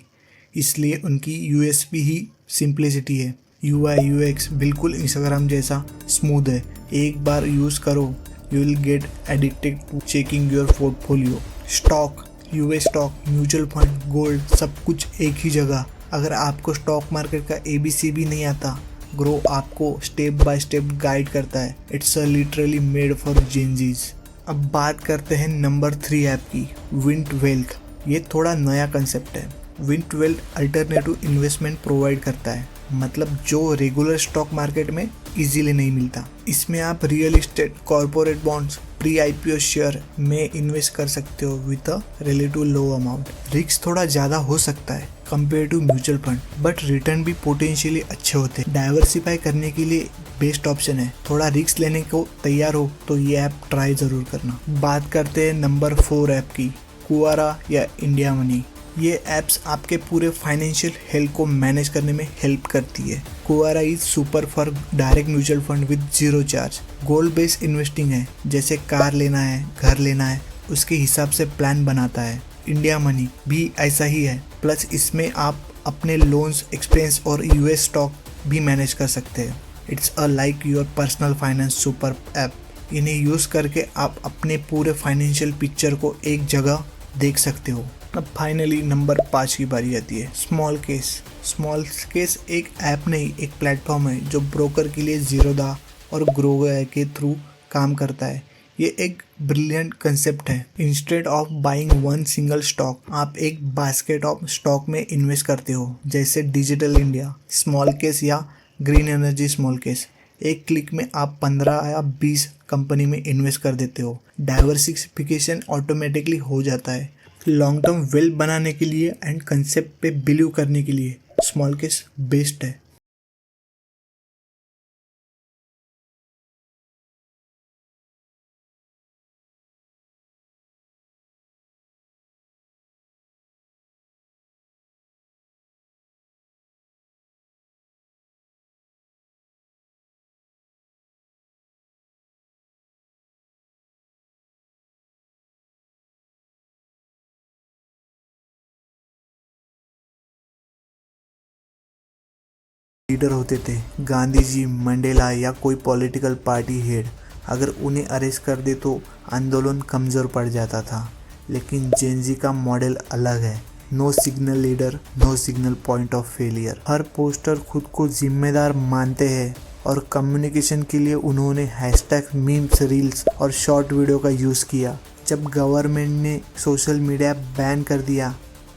इसलिए उनकी यूएसपी ही सिंप्लिसिटी है। UI UX बिल्कुल इंस्टाग्राम जैसा स्मूथ है। एक बार यूज़ करो, you will get addicted to checking your portfolio. Stock, US stock, mutual fund, gold, सब कुछ एक ही जगह। अगर आपको स्टॉक मार्केट का ABC भी नहीं आता, ग्रो आपको स्टेप बाय स्टेप गाइड करता है। It's literally made for Gen Zs. अब बात करते हैं नंबर 3 ऐप की, विंट वेल्थ। ये थोड़ा नया कंसेप्ट है। Wint wealth alternative investment provide करता है, मतलब जो रेगुलर स्टॉक मार्केट में इजीली नहीं मिलता। इसमें आप real estate, corporate bonds, pre IPO share में इन्वेस्ट कर सकते हो with a relative low amount. Risk थोड़ा ज़्यादा हो सकता है compare to mutual fund, but return भी पोटेंशियली अच्छे होते हैं। डाइवर्सिफाई करने के लिए बेस्ट ऑप्शन है। थोड़ा रिस्क लेने को तैयार हो तो ये ऐप ट्राई ज़रूर करना। बात करते हैं नंबर 4 ऐप की, कुआरा या इंडिया मनी। ये ऐप्स आपके पूरे फाइनेंशियल हेल्थ को मैनेज करने में हेल्प करती है। Kuvera is super for direct mutual fund with 0 charge. Goal based investing है, जैसे कार लेना है, घर लेना है, उसके हिसाब से प्लान बनाता है। इंडिया मनी भी ऐसा ही है, प्लस इसमें आप अपने लोन्स, एक्सपेंस और US स्टॉक भी मैनेज कर सकते हैं। It's a like your personal finance super app. इन्हें यूज़ करके आप अपने पूरे फाइनेंशियल पिक्चर को एक जगह देख सकते हो। अब फाइनली नंबर 5 की बारी आती है, स्मॉल केस। स्मॉल केस एक ऐप नहीं, एक प्लेटफॉर्म है जो ब्रोकर के लिए ज़ीरोधा और ग्रो के थ्रू काम करता है। ये एक ब्रिलियंट कंसेप्ट है। Instead of buying one single stock, आप एक बास्केट ऑफ स्टॉक में इन्वेस्ट करते हो, जैसे डिजिटल इंडिया स्मॉल केस या ग्रीन एनर्जी स्मॉल केस। एक क्लिक में आप 15 या 20 कंपनी में इन्वेस्ट कर देते हो। डाइवर्सिफिकेशन ऑटोमेटिकली हो जाता है। लॉन्ग टर्म वेल्थ बनाने के लिए एंड कंसेप्ट पे बिलीव करने के लिए स्मॉल केस बेस्ट है। लीडर होते थे, गांधी जी, मंडेला या कोई पॉलिटिकल पार्टी हेड। अगर उन्हें अरेस्ट कर दे तो आंदोलन कमज़ोर पड़ जाता था। लेकिन जेनजी का मॉडल अलग है। No single leader, no single point of failure. हर पोस्टर खुद को जिम्मेदार मानते हैं और कम्युनिकेशन के लिए उन्होंने हैशटैग, मीम्स, रील्स और शॉर्ट वीडियो का यूज़ किया। जब गवर्नमेंट ने सोशल मीडिया बैन कर दिया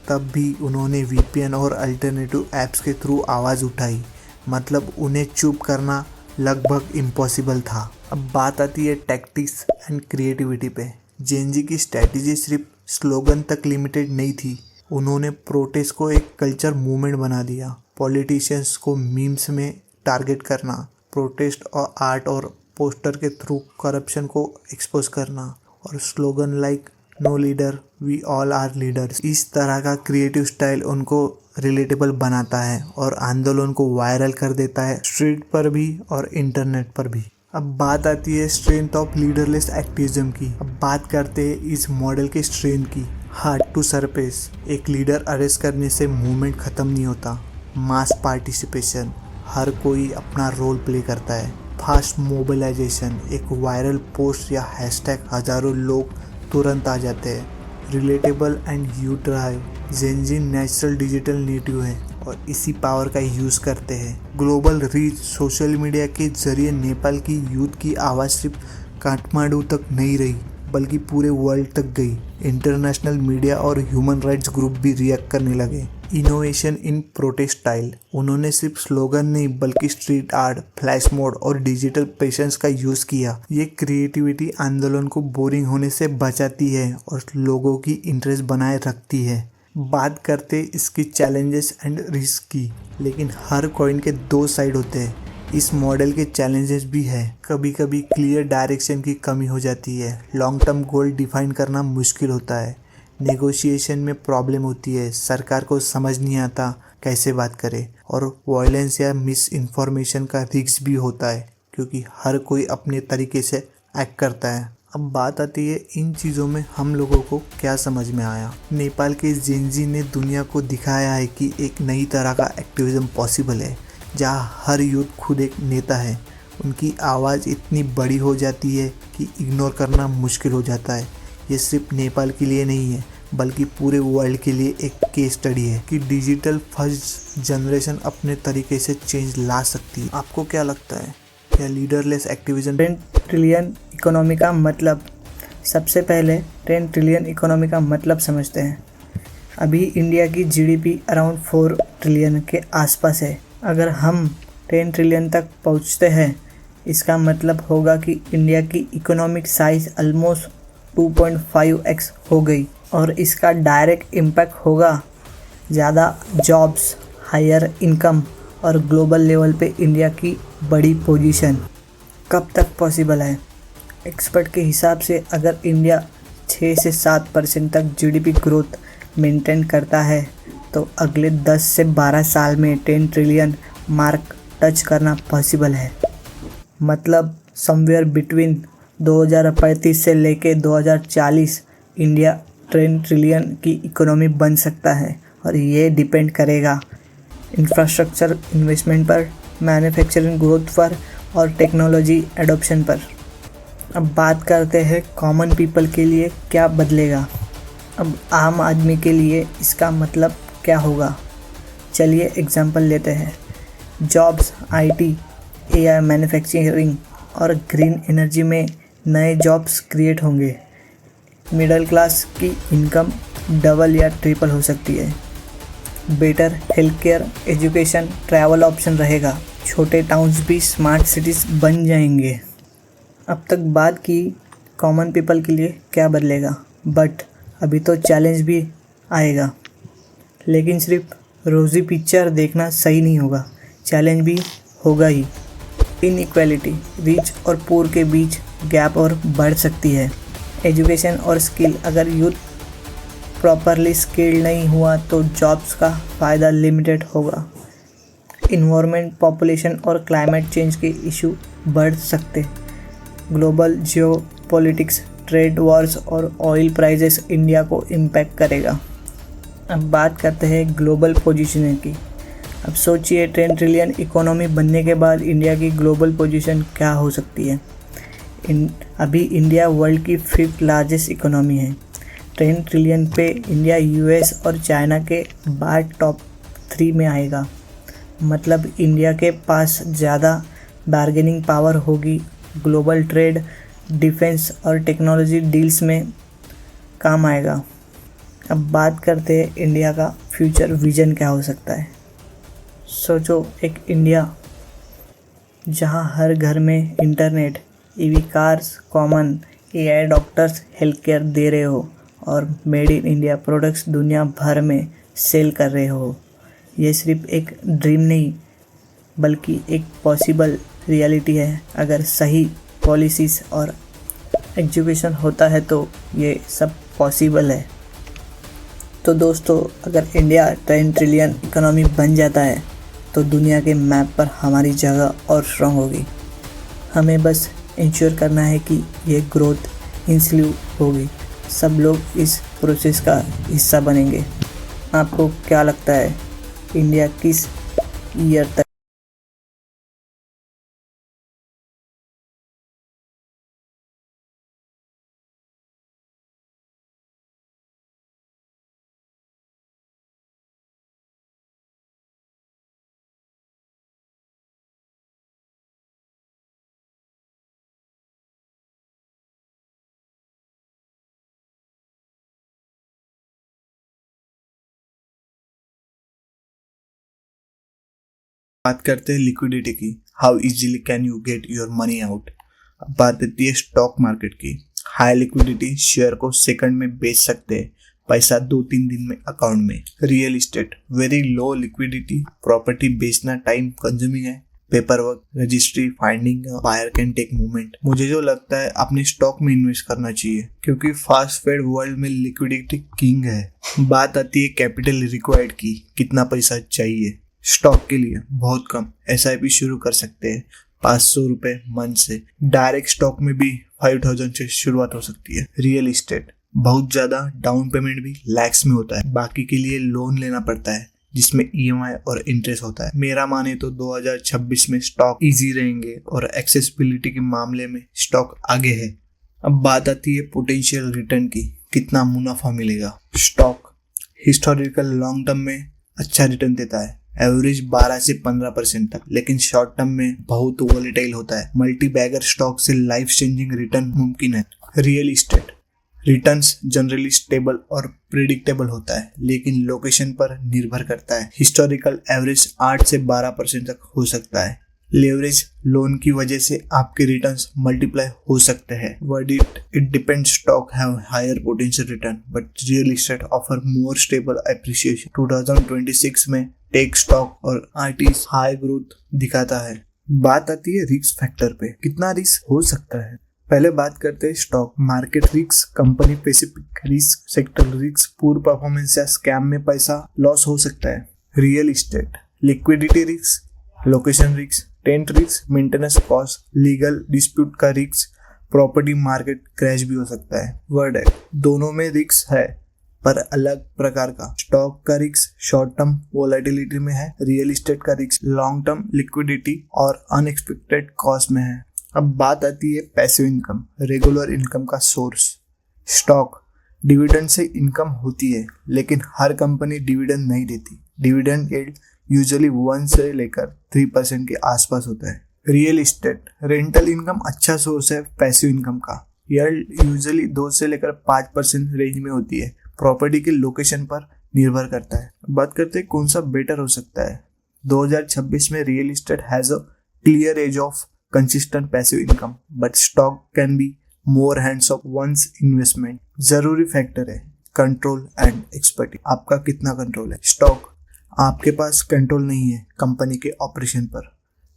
तब भी उन्होंने VPN और अल्टरनेटिव ऐप्स के थ्रू आवाज़ उठाई। मतलब उन्हें चुप करना लगभग इम्पॉसिबल था। अब बात आती है टैक्टिक्स एंड क्रिएटिविटी पे। जेन जी की स्ट्रैटेजी सिर्फ स्लोगन तक लिमिटेड नहीं थी, उन्होंने प्रोटेस्ट को एक कल्चर मूवमेंट बना दिया। पॉलिटिशियंस को मीम्स में टारगेट करना, प्रोटेस्ट और आर्ट और पोस्टर के थ्रू करप्शन को एक्सपोज करना, और slogan like no leader we all are leaders. इस तरह का क्रिएटिव स्टाइल उनको रिलेटेबल बनाता है और आंदोलन को वायरल कर देता है, स्ट्रीट पर भी और इंटरनेट पर भी। अब बात आती है स्ट्रेंथ ऑफ लीडरलेस एक्टिविज्म की। अब बात करते हैं इस मॉडल के स्ट्रेंथ की। हार्ड टू सरफेस, एक लीडर अरेस्ट करने से मूवमेंट ख़त्म नहीं होता। मास पार्टिसिपेशन, हर कोई अपना रोल प्ले करता है। फास्ट मोबिलाइजेशन, एक वायरल पोस्ट या हैशटैग हज़ारों लोग तुरंत आ जाते हैं। Relatable and you drive, gen Z natural digital native है और इसी पावर का यूज़ करते हैं। ग्लोबल रीच, सोशल मीडिया के जरिए नेपाल की यूथ की आवाज़ सिर्फ काठमांडू तक नहीं रही बल्कि पूरे वर्ल्ड तक गई। इंटरनेशनल मीडिया और ह्यूमन राइट्स ग्रुप भी रिएक्ट करने लगे। इनोवेशन इन प्रोटेस्ट स्टाइल, उन्होंने सिर्फ स्लोगन नहीं बल्कि स्ट्रीट आर्ट, फ्लैश मोड और डिजिटल पेशेंस का यूज़ किया। ये क्रिएटिविटी आंदोलन को बोरिंग होने से बचाती है और लोगों की इंटरेस्ट बनाए रखती है। बात करते इसकी चैलेंजेस एंड रिस्क की, लेकिन हर कॉइन के दो साइड होते हैं। इस मॉडल के चैलेंजेस भी है। कभी कभी क्लियर डायरेक्शन की कमी हो जाती है, लॉन्ग टर्म गोल डिफाइन करना मुश्किल होता है, नेगोशिएशन में प्रॉब्लम होती है, सरकार को समझ नहीं आता कैसे बात करे, और वायलेंस या मिस इन्फॉर्मेशन का रिस्क भी होता है क्योंकि हर कोई अपने तरीके से एक्ट करता है। अब बात आती है इन चीज़ों में हम लोगों को क्या समझ में आया। नेपाल के जेन जी ने दुनिया को दिखाया है कि एक नई तरह का एक्टिविज्म पॉसिबल है जहाँ हर यूथ खुद एक नेता है। उनकी आवाज़ इतनी बड़ी हो जाती है कि इग्नोर करना मुश्किल हो जाता है। ये सिर्फ नेपाल के लिए नहीं है बल्कि पूरे वर्ल्ड के लिए एक केस स्टडी है कि डिजिटल फर्स्ट जनरेशन अपने तरीके से चेंज ला सकती है। आपको क्या लगता है, क्या लीडरलेस एक्टिविज्म 10 ट्रिलियन इकोनॉमी का मतलब? सबसे पहले 10 ट्रिलियन इकोनॉमी का मतलब समझते हैं। अभी इंडिया की GDP अराउंड 4 ट्रिलियन के आसपास है। अगर हम 10 ट्रिलियन तक पहुंचते हैं, इसका मतलब होगा कि इंडिया की इकोनॉमिक साइज ऑलमोस्ट 2.5x हो गई, और इसका डायरेक्ट इम्पैक्ट होगा ज़्यादा जॉब्स, हायर इनकम और ग्लोबल लेवल पे इंडिया की बड़ी पोजीशन। कब तक पॉसिबल है? एक्सपर्ट के हिसाब से अगर इंडिया 6 से 7% तक GDP ग्रोथ मेंटेन करता है तो अगले 10 से 12 साल में 10 ट्रिलियन मार्क टच करना पॉसिबल है। मतलब समवेयर बिटवीन 2035 से लेके 2040 इंडिया 10 ट्रिलियन की इकोनॉमी बन सकता है, और ये डिपेंड करेगा इंफ्रास्ट्रक्चर इन्वेस्टमेंट पर, मैन्युफैक्चरिंग ग्रोथ पर और टेक्नोलॉजी एडॉप्शन पर। अब बात करते हैं कॉमन पीपल के लिए क्या बदलेगा। अब आम आदमी के लिए इसका मतलब क्या होगा, चलिए एग्जांपल लेते हैं। जॉब्स, IT, AI, मैन्युफैक्चरिंग और ग्रीन एनर्जी में नए जॉब्स क्रिएट होंगे। मिडिल क्लास की इनकम डबल या ट्रिपल हो सकती है। Better health care, education, travel option रहेगा। छोटे टाउन्स भी स्मार्ट सिटीज़ बन जाएंगे। अब तक बात की कॉमन पीपल के लिए क्या बदलेगा, बट अभी तो चैलेंज भी आएगा। लेकिन सिर्फ रोज़ी पिक्चर देखना सही नहीं होगा, चैलेंज भी होगा ही। इनइक्वालिटी, रिच और पुअर के बीच गैप और बढ़ सकती है। एजुकेशन और स्किल, अगर यूथ प्रॉपरली स्किल्ड नहीं हुआ तो जॉब्स का फ़ायदा लिमिटेड होगा। इन्वायरमेंट, पॉपुलेशन और क्लाइमेट चेंज के इशू बढ़ सकते। ग्लोबल जियोपॉलिटिक्स, ट्रेड वॉर्स और ऑयल प्राइसेस इंडिया को इम्पैक्ट करेगा। अब बात करते हैं ग्लोबल पोजीशनिंग की। अब सोचिए 10 ट्रिलियन इकोनॉमी बनने के बाद इंडिया की ग्लोबल पोजीशन क्या हो सकती है। अभी इंडिया वर्ल्ड की 5th लार्जेस्ट इकोनॉमी है। 10 ट्रिलियन पे इंडिया US और चाइना के बाद टॉप 3 में आएगा। मतलब इंडिया के पास ज़्यादा बार्गेनिंग पावर होगी। ग्लोबल ट्रेड, डिफेंस और टेक्नोलॉजी डील्स में काम आएगा। अब बात करते हैं इंडिया का फ्यूचर विजन क्या हो सकता है। सोचो एक इंडिया जहां हर घर में internet, EV cars common, AI doctors health care दे रहे हो और मेड इन इंडिया प्रोडक्ट्स दुनिया भर में सेल कर रहे हो। ये सिर्फ एक ड्रीम नहीं बल्कि एक पॉसिबल रियलिटी है। अगर सही पॉलिसीज़ और एजुकेशन होता है तो ये सब पॉसिबल है। तो दोस्तों, अगर इंडिया 10 ट्रिलियन इकोनॉमी बन जाता है तो दुनिया के मैप पर हमारी जगह और स्ट्रॉन्ग होगी। हमें बस इंश्योर करना है कि ये ग्रोथ इंक्लूसिव होगी, सब लोग इस प्रोसेस का हिस्सा बनेंगे। आपको क्या लगता है इंडिया किस ईयर तक बात करते हैं लिक्विडिटी की। How easily can you get your money out. अब बात आती है स्टॉक मार्केट की। हाई लिक्विडिटी, शेयर को सेकंड में बेच सकते हैं, पैसा 2-3 दिन में अकाउंट में। Real estate, very low liquidity, property बेचना टाइम कंज्यूमिंग है, paper work, registry, finding buyer can take movement. मुझे जो लगता है अपने स्टॉक में इन्वेस्ट करना चाहिए क्योंकि फास्ट फेड वर्ल्ड में लिक्विडिटी किंग है। बात आती है कैपिटल रिक्वायर्ड की, कितना पैसा चाहिए। स्टॉक के लिए बहुत कम, SIP शुरू कर सकते हैं 500 रुपए मंथ से। डायरेक्ट स्टॉक में भी 5000 से शुरुआत हो सकती है। रियल इस्टेट, बहुत ज्यादा डाउन पेमेंट भी लैक्स में होता है, बाकी के लिए लोन लेना पड़ता है जिसमें EMI और इंटरेस्ट होता है। मेरा माने तो 2026 में स्टॉक इजी रहेंगे और एक्सेसिबिलिटी के मामले में स्टॉक आगे है। अब बात आती है पोटेंशियल रिटर्न की, कितना मुनाफा मिलेगा। स्टॉक हिस्टोरिकल लॉन्ग टर्म में अच्छा रिटर्न देता है, एवरेज 12 से 15% तक, लेकिन शॉर्ट टर्म में बहुत वोलेटाइल होता है। मल्टी बैगर स्टॉक से लाइफ चेंजिंग रिटर्न मुमकिन है। Real estate, returns generally stable और प्रिडिक्टेबल होता है लेकिन लोकेशन पर निर्भर करता है। हिस्टोरिकल एवरेज 8 से 12% तक हो सकता है। लेवरेज लोन की वजह से आपके रिटर्न्स मल्टीप्लाई हो सकते हैं। Word it depends, stock have higher potential return but real estate offer more stable appreciation. 2026 में टेक स्टॉक और आईटीज हाई ग्रोथ दिखाता है। बात आती है रिस्क फैक्टर पे, कितना रिस्क हो सकता है। पहले बात करते हैं stock market risk, company specific risk, sector risk, पूर परफॉर्मेंस या स्कैम में पैसा लॉस हो सकता है। Real estate, liquidity risk, location risk, tent risk, maintenance cost, legal dispute का रिस्क, प्रॉपर्टी मार्केट क्रैश भी हो सकता है। वर्ड है, दोनों में रिस्क है पर अलग प्रकार का। स्टॉक का रिस्क शॉर्ट टर्म वोलेटिलिटी में है, रियल इस्टेट का रिस्क लॉन्ग टर्म लिक्विडिटी और अनएक्सपेक्टेड कॉस्ट में है। अब बात आती है पैसिव इनकम, रेगुलर इनकम का सोर्स। स्टॉक डिविडेंड से इनकम होती है लेकिन हर कंपनी डिविडेंड नहीं देती। डिविडेंड यील्ड यूजुअली 1 से लेकर 3% के आसपास होता है। रियल इस्टेट, रेंटल इनकम अच्छा सोर्स है पैसिव इनकम का। यील्ड यूजुअली 2 से लेकर 5% रेंज में होती है, प्रॉपर्टी के लोकेशन पर निर्भर करता है। बात करते हैं कौन सा बेटर हो सकता है। 2026 में real estate has a clear edge of consistent passive income but stock can be more hands off once investment. जरूरी फैक्टर है कंट्रोल एंड एक्सपर्टी, आपका कितना कंट्रोल है। स्टॉक, आपके पास कंट्रोल नहीं है कंपनी के ऑपरेशन पर,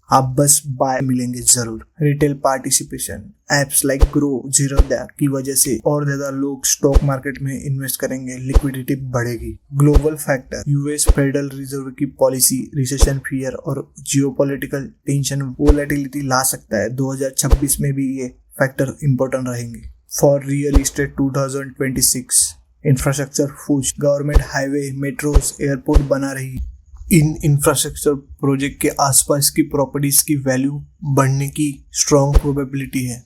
आप बस बाय मिलेंगे जरूर। Retail participation, apps like Groww, Zerodha की वजह से और ज्यादा लोग स्टॉक मार्केट में इन्वेस्ट करेंगे, लिक्विडिटी बढ़ेगी। Global factor, US Federal Reserve की पॉलिसी, रिसेशन फियर और जियोपॉलिटिकल टेंशन वोलेटिलिटी ला सकता है। 2026 में भी ये फैक्टर इंपॉर्टेंट रहेंगे। फॉर रियल इस्टेट 2026 इंफ्रास्ट्रक्चर फूज, गवर्नमेंट हाईवे, मेट्रोज, एयरपोर्ट बना रही। इन इंफ्रास्ट्रक्चर प्रोजेक्ट के आसपास की प्रॉपर्टीज की वैल्यू बढ़ने की स्ट्रॉन्ग प्रोबेबिलिटी है।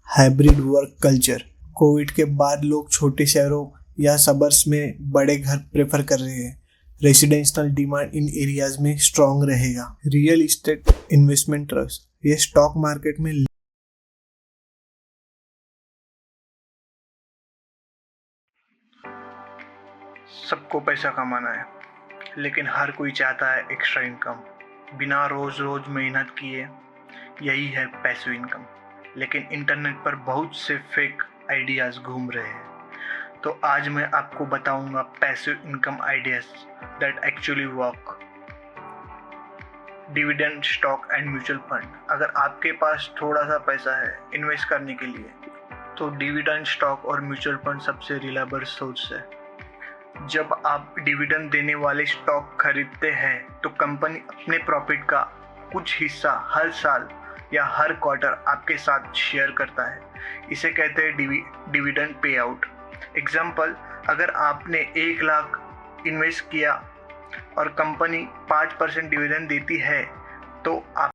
हाइब्रिड वर्क कल्चर, कोविड के बाद लोग छोटे शहरों या सबर्ब्स में बड़े घर प्रेफर कर रहे हैं। रेसिडेंशियल डिमांड इन एरियाज में स्ट्रॉन्ग रहेगा। रियल इस्टेट इन्वेस्टमेंट ट्रस्ट, ये स्टॉक मार्केट में सबको पैसा कमाना है, लेकिन हर कोई चाहता है एक्स्ट्रा इनकम, बिना रोज़ रोज़ मेहनत किए। यही है पैसिव इनकम। लेकिन इंटरनेट पर बहुत से फेक आइडियाज़ घूम रहे हैं, तो आज मैं आपको बताऊंगा passive income ideas that actually work. Dividend stock and mutual fund. अगर आपके पास थोड़ा सा पैसा है इन्वेस्ट करने के लिए, तो डिविडेंड स्टॉक और म्यूचुअल फंड सबसे रिलायबल सोर्स है। जब आप डिविडेंड देने वाले स्टॉक खरीदते हैं तो कंपनी अपने प्रॉफिट का कुछ हिस्सा हर साल या हर क्वार्टर आपके साथ शेयर करता है। इसे कहते हैं डिविडेंड पे आउट। एग्जाम्पल, अगर आपने 1 लाख इन्वेस्ट किया और कंपनी 5% डिविडेंड देती है, तो आप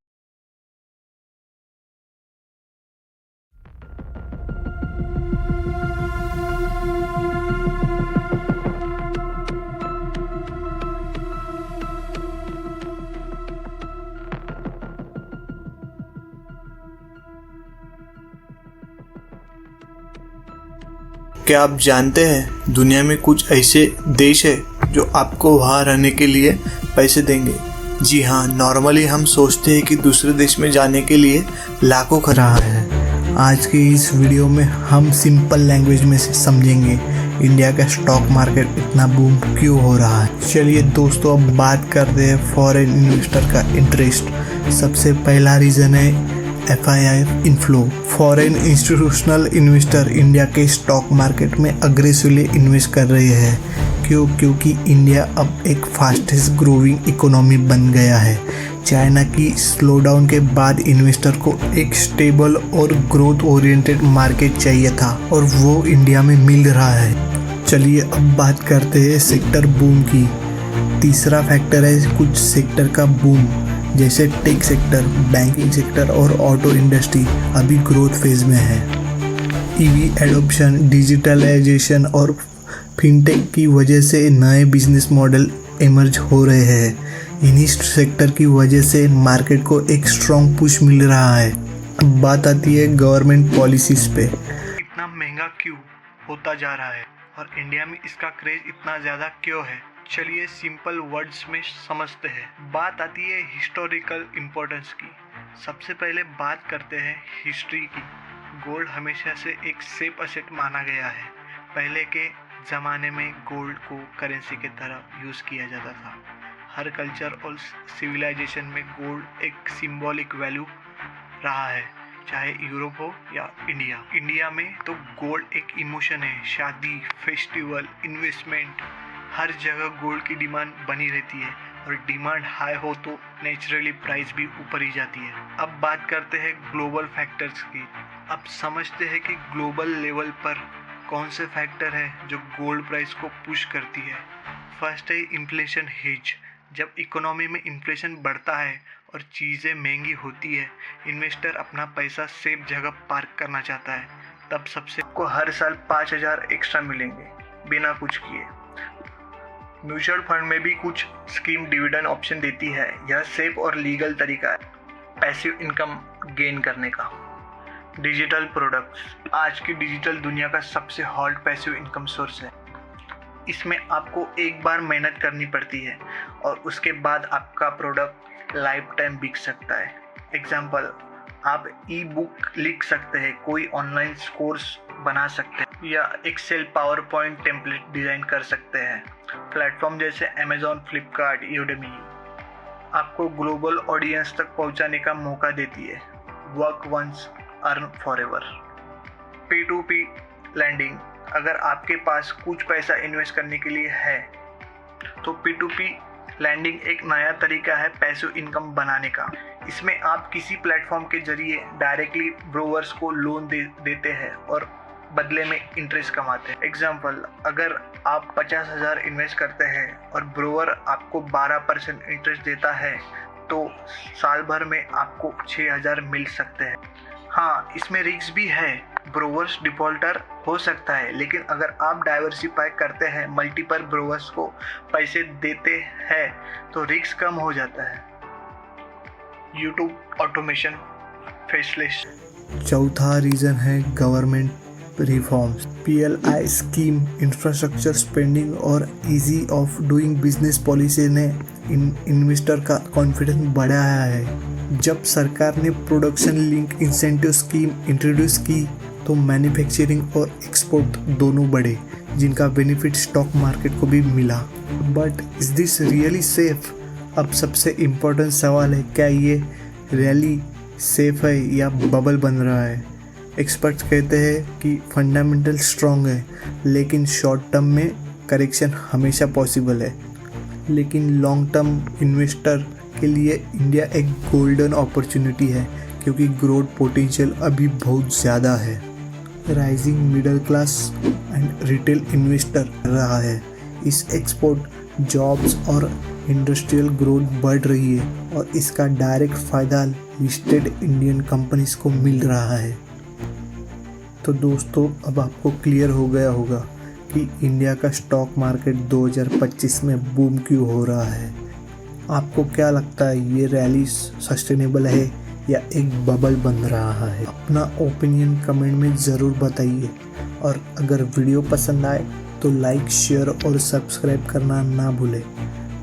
क्या आप जानते हैं दुनिया में कुछ ऐसे देश है जो आपको वहाँ रहने के लिए पैसे देंगे? जी हाँ, नॉर्मली हम सोचते हैं कि दूसरे देश में जाने के लिए लाखों खर्च रहा है। आज की इस वीडियो में हम सिंपल लैंग्वेज में समझेंगे इंडिया का स्टॉक मार्केट इतना बूम क्यों हो रहा है। चलिए दोस्तों, अब बात करते हैं फॉरेन इन्वेस्टर का इंटरेस्ट। सबसे पहला रीज़न है FII inflow. Foreign institutional investor India के स्टॉक मार्केट में अग्रेसिवली इन्वेस्ट कर रहे हैं। क्योंकि इंडिया अब एक फास्टेस्ट ग्रोइंग इकोनॉमी बन गया है। चाइना की स्लोडाउन के बाद इन्वेस्टर को एक स्टेबल और ग्रोथ ओरिएंटेड मार्केट चाहिए था, और वो इंडिया में मिल रहा है। चलिए अब बात करते हैं सेक्टर बूम की। तीसरा फैक्टर है कुछ सेक्टर का बूम, जैसे टेक सेक्टर, बैंकिंग सेक्टर और ऑटो इंडस्ट्री अभी ग्रोथ फेज में है। EV एडॉप्शन, डिजिटलाइजेशन और फिनटेक की वजह से नए बिजनेस मॉडल इमर्ज हो रहे हैं। इन्हीं सेक्टर की वजह से मार्केट को एक स्ट्रॉन्ग पुश मिल रहा है। अब बात आती है गवर्नमेंट पॉलिसीज पे। इतना महंगा क्यों होता जा रहा है और इंडिया में इसका क्रेज इतना ज़्यादा क्यों है? चलिए सिंपल वर्ड्स में समझते हैं। बात आती है हिस्टोरिकल इम्पोर्टेंस की। सबसे पहले बात करते हैं हिस्ट्री की। गोल्ड हमेशा से एक सेफ असेट माना गया है। पहले के ज़माने में गोल्ड को करेंसी की तरह यूज़ किया जाता था। हर कल्चर और सिविलाइजेशन में गोल्ड एक सिंबॉलिक वैल्यू रहा है, चाहे यूरोप हो या इंडिया। इंडिया में तो गोल्ड एक इमोशन है। शादी, फेस्टिवल, इन्वेस्टमेंट, हर जगह गोल्ड की डिमांड बनी रहती है, और डिमांड हाई हो तो नेचुरली प्राइस भी ऊपर ही जाती है। अब बात करते हैं ग्लोबल फैक्टर्स की। अब समझते हैं कि ग्लोबल लेवल पर कौन से फैक्टर है जो गोल्ड प्राइस को पुश करती है। फर्स्ट है इन्फ्लेशन हेज। जब इकोनॉमी में इन्फ्लेशन बढ़ता है और चीज़ें महंगी होती है, इन्वेस्टर अपना पैसा सेफ जगह पार्क करना चाहता है। तब सबसे को हर साल 5,000 एक्स्ट्रा मिलेंगे बिना कुछ किए। म्यूचुअल फंड में भी कुछ स्कीम डिविडेंड ऑप्शन देती है। यह सेफ और लीगल तरीका है पैसिव इनकम गेन करने का। डिजिटल प्रोडक्ट्स आज की डिजिटल दुनिया का सबसे हॉट पैसिव इनकम सोर्स है। इसमें आपको एक बार मेहनत करनी पड़ती है और उसके बाद आपका प्रोडक्ट लाइफ टाइम बिक सकता है। एग्जाम्पल, आप ई बुक लिख सकते हैं, कोई ऑनलाइन कोर्स बना सकते हैं, या Excel PowerPoint template design कर सकते हैं। प्लेटफॉर्म जैसे अमेजॉन, फ्लिपकार्ट, यूडेमी आपको ग्लोबल ऑडियंस तक पहुंचाने का मौका देती है। Work once, earn forever. P2P lending. अगर आपके पास कुछ पैसा इन्वेस्ट करने के लिए है, तो P2P लैंडिंग एक नया तरीका है पैसिव इनकम बनाने का। इसमें आप किसी प्लेटफॉर्म के जरिए डायरेक्टली ब्रोवर्स को लोन देते हैं और बदले में इंटरेस्ट कमाते हैं। एग्जाम्पल, अगर आप 50,000 इन्वेस्ट करते हैं और ब्रोवर आपको 12% इंटरेस्ट देता है, तो साल भर में आपको 6,000 मिल सकते हैं। हाँ, इसमें रिस्क भी है। ब्रोवर्स डिफॉल्टर हो सकता है, लेकिन अगर आप डाइवर्सिफाई करते हैं, मल्टीपल ब्रोवर्स को पैसे देते हैं, तो रिस्क कम हो जाता है। YouTube automation faceless. चौथा रीज़न है government reforms, PLI scheme, infrastructure spending और easy of doing business policy ने इन्वेस्टर का कॉन्फिडेंस बढ़ाया है। जब सरकार ने production link incentive scheme introduce की तो मैन्युफैक्चरिंग और एक्सपोर्ट दोनों बढ़े, जिनका बेनिफिट स्टॉक मार्केट को भी मिला। But is this really safe? अब सबसे इम्पोर्टेंट सवाल है, क्या ये रियली सेफ है या बबल बन रहा है? एक्सपर्ट्स कहते हैं कि फंडामेंटल स्ट्रॉन्ग है, लेकिन शॉर्ट टर्म में करेक्शन हमेशा पॉसिबल है। लेकिन लॉन्ग टर्म इन्वेस्टर के लिए इंडिया एक गोल्डन अपॉर्चुनिटी है, क्योंकि ग्रोथ पोटेंशियल अभी बहुत ज़्यादा है। Rising middle class and retail investor रहा है। इस एक्सपोर्ट, जॉब्स और इंडस्ट्रियल ग्रोथ बढ़ रही है और इसका डायरेक्ट फ़ायदा लिस्टेड इंडियन कंपनीज को मिल रहा है। तो दोस्तों, अब आपको क्लियर हो गया होगा कि इंडिया का स्टॉक मार्केट 2025 में बूम क्यों हो रहा है। आपको क्या लगता है, ये रैली सस्टेनेबल है या एक बबल बन रहा है? अपना ओपिनियन कमेंट में ज़रूर बताइए, और अगर वीडियो पसंद आए तो लाइक, शेयर और सब्सक्राइब करना ना भूलें,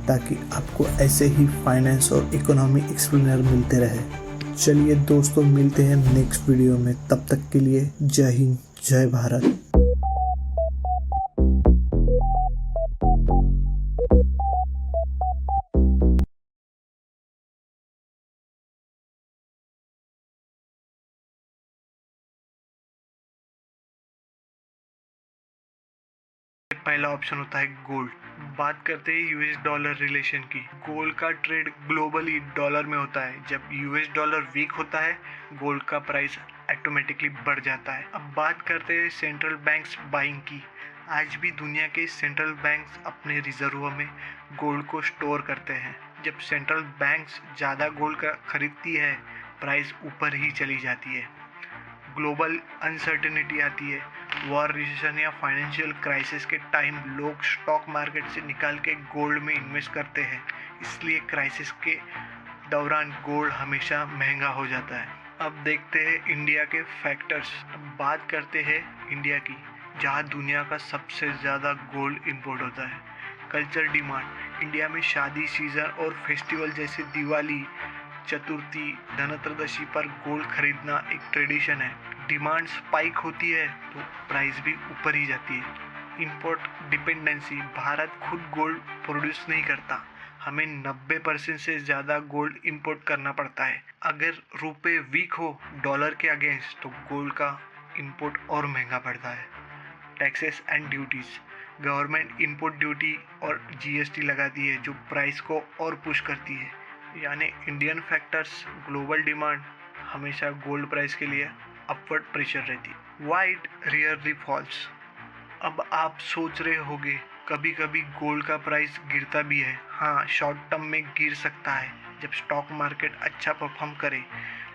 ताकि आपको ऐसे ही फाइनेंस और इकोनॉमी एक्सप्लेनर मिलते रहे। चलिए दोस्तों, मिलते हैं नेक्स्ट वीडियो में। तब तक के लिए जय हिंद, जय भारत। पहला ऑप्शन होता है गोल्ड। बात करते हैं यूएस डॉलर रिलेशन की। गोल्ड का ट्रेड ग्लोबली डॉलर में होता है। जब यूएस डॉलर वीक होता है, गोल्ड का प्राइस ऑटोमेटिकली बढ़ जाता है। अब बात करते हैं सेंट्रल बैंक्स बाइंग की। आज भी दुनिया के सेंट्रल बैंक्स अपने रिजर्व में गोल्ड को स्टोर करते हैं। जब सेंट्रल बैंक्स ज़्यादा गोल्ड का खरीदती है, प्राइस ऊपर ही चली जाती है। ग्लोबल अनसर्टेनिटी आती है। वॉर, रिसेशन या फाइनेंशियल क्राइसिस के टाइम लोग स्टॉक मार्केट से निकाल के गोल्ड में इन्वेस्ट करते हैं। इसलिए क्राइसिस के दौरान गोल्ड हमेशा महंगा हो जाता है। अब देखते हैं इंडिया के फैक्टर्स। अब बात करते हैं इंडिया की, जहां दुनिया का सबसे ज़्यादा गोल्ड इंपोर्ट होता है। Culture demand. इंडिया में शादी सीजन और फेस्टिवल जैसे दिवाली, चतुर्थी, धनत्रयोदशी पर गोल्ड खरीदना एक ट्रेडिशन है। डिमांड स्पाइक होती है तो प्राइस भी ऊपर ही जाती है। Import dependency. भारत खुद गोल्ड प्रोड्यूस नहीं करता, हमें 90% से ज़्यादा गोल्ड इंपोर्ट करना पड़ता है। अगर रुपए वीक हो डॉलर के अगेंस्ट, तो गोल्ड का इंपोर्ट और महंगा पड़ता है। Taxes and duties. Government import duty और GST लगाती है, जो प्राइस को और पुश करती है। यानी इंडियन फैक्टर्स, ग्लोबल डिमांड, हमेशा गोल्ड प्राइस के लिए अपवर्ड प्रेशर रहती है। White rarely falls. अब आप सोच रहे होंगे, कभी कभी गोल्ड का प्राइस गिरता भी है। हाँ, शॉर्ट टर्म में गिर सकता है जब स्टॉक मार्केट अच्छा परफॉर्म करे,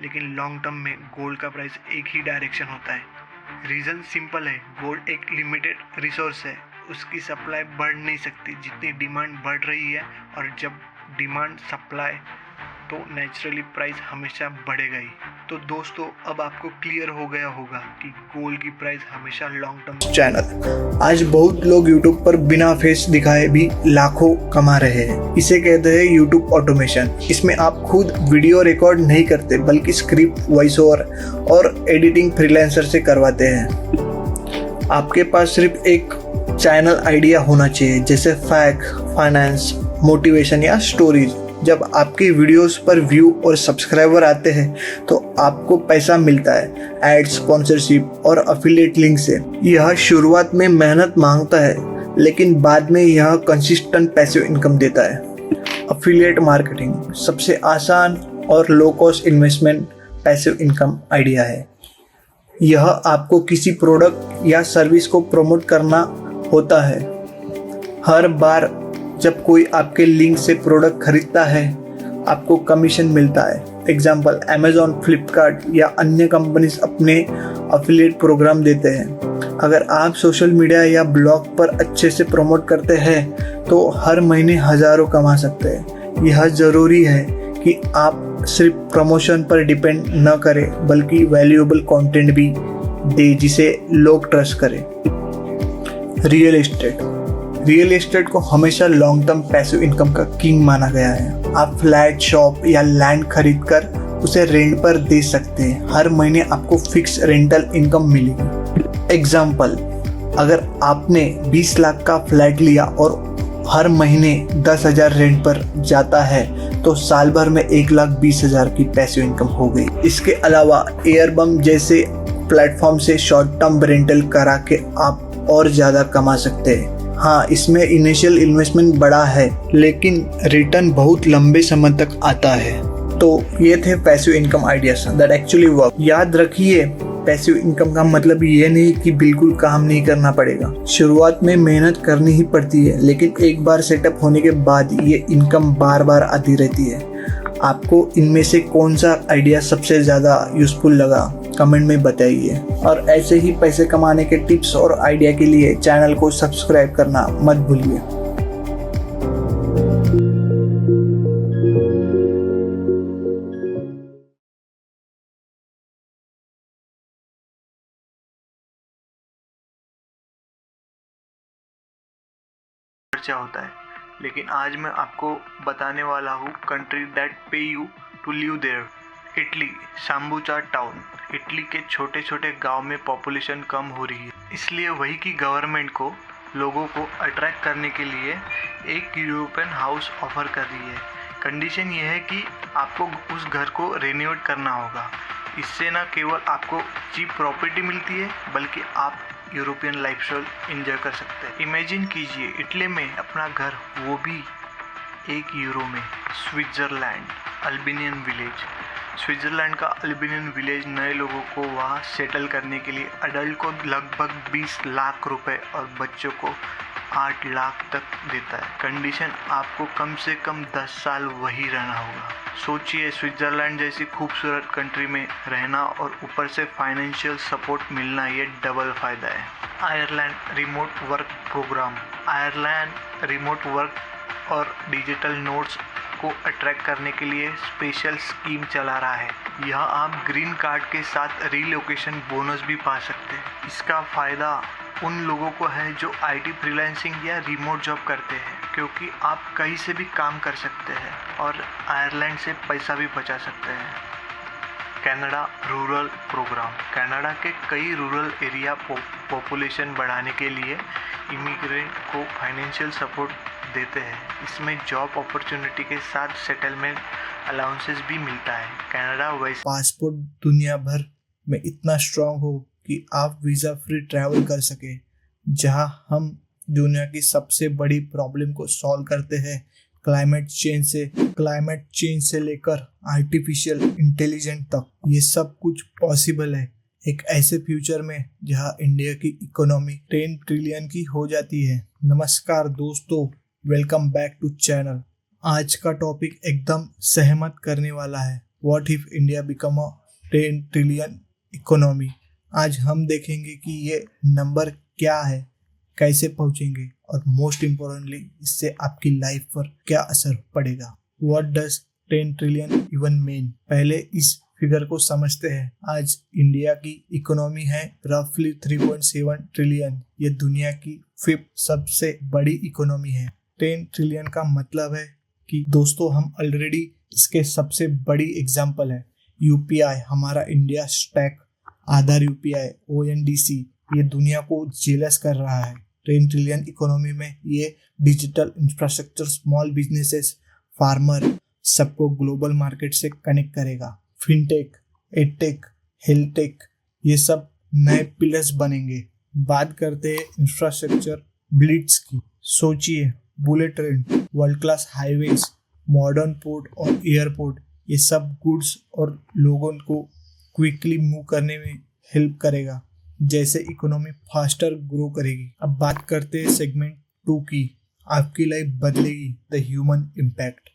लेकिन लॉन्ग टर्म में गोल्ड का प्राइस एक ही डायरेक्शन होता है। रीज़न सिंपल है, गोल्ड एक लिमिटेड रिसोर्स है, उसकी सप्लाई बढ़ नहीं सकती जितनी डिमांड बढ़ रही है, और जब डिमांड सप्लाई तो नेचुरली प्राइस हमेशा बढ़ेगा ही। तो दोस्तों, अब आपको क्लियर हो गया होगा कि गोल्ड की प्राइस हमेशा लॉन्ग टर्म। चैनल आज बहुत लोग YouTube पर बिना फेस दिखाए भी लाखों कमा रहे हैं। इसे कहते हैं YouTube ऑटोमेशन। इसमें आप खुद वीडियो रिकॉर्ड नहीं करते, बल्कि स्क्रिप्ट, वॉइस ओवर और एडिटिंग फ्रीलांसर से करवाते हैं। आपके पास सिर्फ एक चैनल आइडिया होना चाहिए, जैसे फैक्ट, फाइनेंस, मोटिवेशन या स्टोरीज। जब आपकी वीडियोस पर व्यू और सब्सक्राइबर आते हैं तो आपको पैसा मिलता है एड्स, स्पॉन्सरशिप और अफिलिएट लिंक से। यह शुरुआत में मेहनत मांगता है, लेकिन बाद में यह कंसिस्टेंट पैसिव इनकम देता है। अफिलिएट मार्केटिंग सबसे आसान और low cost investment passive income idea है। यह आपको किसी प्रोडक्ट या सर्विस को प्रमोट करना होता है। हर बार जब कोई आपके लिंक से प्रोडक्ट खरीदता है, आपको कमीशन मिलता है। एग्जाम्पल, अमेजॉन, फ्लिपकार्ट या अन्य कंपनीज अपने अफिलिएट प्रोग्राम देते हैं। अगर आप सोशल मीडिया या ब्लॉग पर अच्छे से प्रमोट करते हैं तो हर महीने हज़ारों कमा सकते हैं। यह ज़रूरी है कि आप सिर्फ प्रमोशन पर डिपेंड न करें, बल्कि वैल्यूएबल कंटेंट भी दे जिसे लोग ट्रस्ट करें। रियल एस्टेट को हमेशा लॉन्ग टर्म पैसिव इनकम का किंग माना गया है। आप फ्लैट, शॉप या लैंड खरीद कर उसे रेंट पर दे सकते हैं। हर महीने आपको फिक्स रेंटल इनकम मिलेगी। एग्जाम्पल, अगर आपने 20 लाख का फ्लैट लिया और हर महीने 10,000 रेंट पर जाता है तो साल भर में 1,20,000 की पैसिव इनकम हो गई। इसके अलावा एयरबम जैसे प्लेटफॉर्म से शॉर्ट टर्म रेंटल करा के आप और ज़्यादा कमा सकते हैं। हाँ, इसमें इनिशियल इन्वेस्टमेंट बड़ा है लेकिन रिटर्न बहुत लंबे समय तक आता है। तो ये थे passive income ideas that actually work. याद रखिए, पैसिव इनकम का मतलब ये नहीं कि बिल्कुल काम नहीं करना पड़ेगा। शुरुआत में मेहनत करनी ही पड़ती है, लेकिन एक बार सेटअप होने के बाद ये इनकम बार बार आती रहती है। आपको इनमें से कौन सा आइडिया सबसे ज़्यादा यूजफुल लगा, कमेंट में बताइए। और ऐसे ही पैसे कमाने के टिप्स और आइडिया के लिए चैनल को सब्सक्राइब करना मत भूलिए। खर्चा होता है, लेकिन आज मैं आपको बताने वाला हूँ country that pay you to live there. Italy, Sambuca town. Italy के छोटे छोटे गांव में पॉपुलेशन कम हो रही है, इसलिए वही की गवर्नमेंट को लोगों को अट्रैक्ट करने के लिए एक यूरोपियन हाउस ऑफर कर रही है। कंडीशन ये है कि आपको उस घर को रेनोवेट करना होगा। इससे न केवल आपको चीप प्रॉपर्टी मिलती है, बल्कि आप यूरोपियन लाइफस्टाइल एंजॉय कर सकते हैं। इमेजिन कीजिए इटली में अपना घर, वो भी €1 में। Switzerland, Albanian village. स्विट्ज़रलैंड का अल्बेनियन विलेज नए लोगों को वहाँ सेटल करने के लिए अडल्ट को लगभग 20 लाख रुपए और बच्चों को 8 लाख तक देता है। कंडीशन, आपको कम से कम 10 साल वही रहना होगा। सोचिए, स्विट्ज़रलैंड जैसी खूबसूरत कंट्री में रहना और ऊपर से फाइनेंशियल सपोर्ट मिलना, ये डबल फ़ायदा है। Ireland remote work programme. Ireland remote work और डिजिटल नोड्स को अट्रैक्ट करने के लिए स्पेशल स्कीम चला रहा है। यहाँ आप ग्रीन कार्ड के साथ रीलोकेशन बोनस भी पा सकते हैं। इसका फ़ायदा उन लोगों को है जो IT फ्रीलांसिंग या रिमोट जॉब करते हैं, क्योंकि आप कहीं से भी काम कर सकते हैं और आयरलैंड से पैसा भी बचा सकते हैं। Canada rural programme. कनाडा के कई रूरल एरिया पॉपुलेशन बढ़ाने के लिए इमिग्रेंट को फाइनेंशियल सपोर्ट देते हैं। इसमें जॉब अपॉर्चुनिटी के साथ सेटलमेंट अलाउंसेस भी मिलता है। कनाडा वैसे पासपोर्ट दुनिया भर में इतना स्ट्रांग हो कि आप वीज़ा फ्री ट्रैवल कर सके। जहां हम दुनिया की सबसे बड़ी प्रॉब्लम को सॉल्व करते हैं, क्लाइमेट चेंज से लेकर आर्टिफिशियल इंटेलिजेंस तक, ये सब कुछ पॉसिबल है एक ऐसे फ्यूचर में जहां इंडिया की इकोनॉमी 10 ट्रिलियन की हो जाती है। नमस्कार दोस्तों, वेलकम बैक टू चैनल। आज का टॉपिक एकदम सहमत करने वाला है। What if India become a 10 trillion economy. आज हम देखेंगे कि ये नंबर क्या है, कैसे पहुंचेंगे और मोस्ट इम्पोर्टेंटली इससे आपकी लाइफ पर क्या असर पड़ेगा। What does 10 trillion even mean. पहले इस फिगर को समझते हैं। आज इंडिया की इकोनॉमी है रफली 3.7 ट्रिलियन। ये दुनिया की 5th सबसे बड़ी इकोनॉमी है। 10 ट्रिलियन का मतलब है कि दोस्तों हम ऑलरेडी इसके सबसे बड़ी एग्जांपल है UPI, हमारा इंडिया स्टैक, आधार UPI, ONDC, ये दुनिया को जेलस कर रहा है। 10 ट्रिलियन इकोनॉमी में ये digital infrastructure, small businesses, farmer, सबको ग्लोबल मार्केट से कनेक्ट करेगा। फिनटेक, एडटेक, हेल्थटेक, ये सब नए पिलर्स बनेंगे। बात करते हैं इंफ्रास्ट्रक्चर ब्लिट्स की। सोचिए, bullet train, world class highways, modern port और एयरपोर्ट, ये सब गुड्स और लोगों को क्विकली मूव करने में हेल्प करेगा, जैसे इकोनॉमी फास्टर ग्रो करेगी। अब बात करते हैं सेगमेंट 2 की। आपकी लाइफ बदलेगी, द ह्यूमन इम्पैक्ट।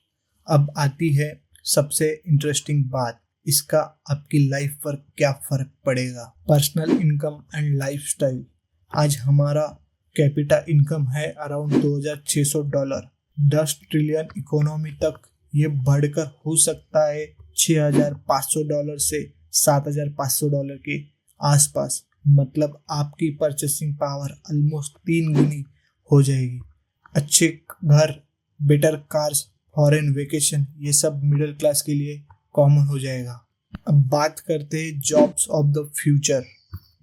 अब आती है सबसे इंटरेस्टिंग बात, इसका आपकी लाइफ पर क्या फर्क पड़ेगा। Personal income and lifestyle. आज हमारा कैपिटा इनकम है अराउंड $2,600। 10 ट्रिलियन इकोनॉमी तक ये बढ़कर हो सकता है $6,500 से $7,500 के आसपास। मतलब आपकी परचेसिंग पावर ऑलमोस्ट 3 गुनी हो जाएगी। अच्छे घर, बेटर कार्स, फॉरेन वेकेशन, ये सब मिडिल क्लास के लिए कॉमन हो जाएगा। अब बात करते हैं जॉब्स ऑफ द फ्यूचर।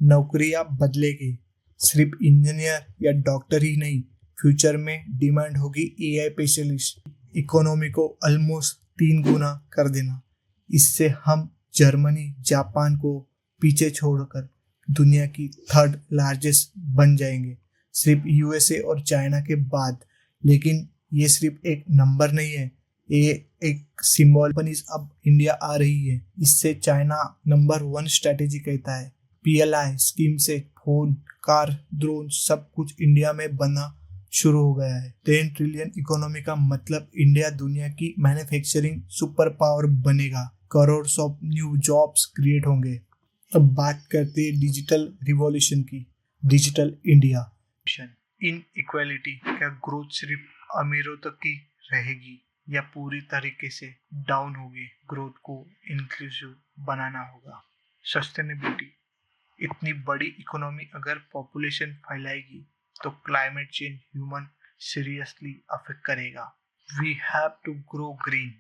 नौकरियां बदलेगी, सिर्फ इंजीनियर या डॉक्टर ही नहीं, फ्यूचर में डिमांड होगी एआई स्पेशलिस्ट। इकोनॉमी को ऑलमोस्ट 3 गुना कर देना। इससे हम जर्मनी, जापान को पीछे छोड़कर दुनिया की 3rd लार्जेस्ट बन जाएंगे, सिर्फ यूएसए और चाइना के बाद। लेकिन ये सिर्फ एक नंबर नहीं है, ये एक सिंबल। अब इंडिया आ रही है, इससे चाइना नंबर 1 स्ट्रेटेजी कहता है। पीएलआई स्कीम से फोन, कार, ड्रोन सब कुछ इंडिया में बना शुरू हो गया है। 10 ट्रिलियन इकोनॉमी का मतलब इंडिया दुनिया की मैन्युफैक्चरिंग सुपर पावर बनेगा। Crore of new jobs create होंगे। अब बात करते हैं डिजिटल रिवॉल्यूशन की, डिजिटल इंडिया। इन इक्वालिटी क्या ग्रोथ सिर्फ अमीरों तक की रहेगी या पूरी तरीके से डाउन होगी? ग्रोथ को इंक्लूसिव बनाना होगा। सस्टेनेबिलिटी, इतनी बड़ी इकोनॉमी अगर पॉपुलेशन फैलाएगी तो climate change human seriously affect करेगा। We have to grow green,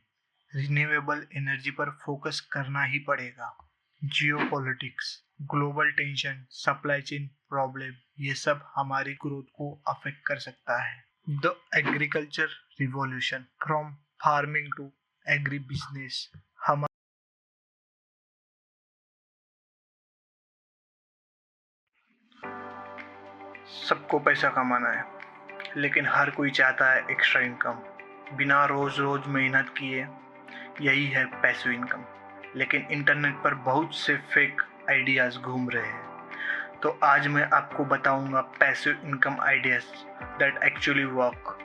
renewable energy पर फोकस करना ही पड़ेगा। Geopolitics, global tension, supply chain problem, ये सब हमारी ग्रोथ को अफेक्ट कर सकता है। The agriculture revolution, from farming to agri business, हम सबको पैसा कमाना है, लेकिन हर कोई चाहता है एक्स्ट्रा इनकम बिना रोज रोज मेहनत किए। यही है पैसिव इनकम। लेकिन इंटरनेट पर बहुत से फेक आइडियाज घूम रहे हैं, तो आज मैं आपको बताऊंगा passive income ideas that actually work.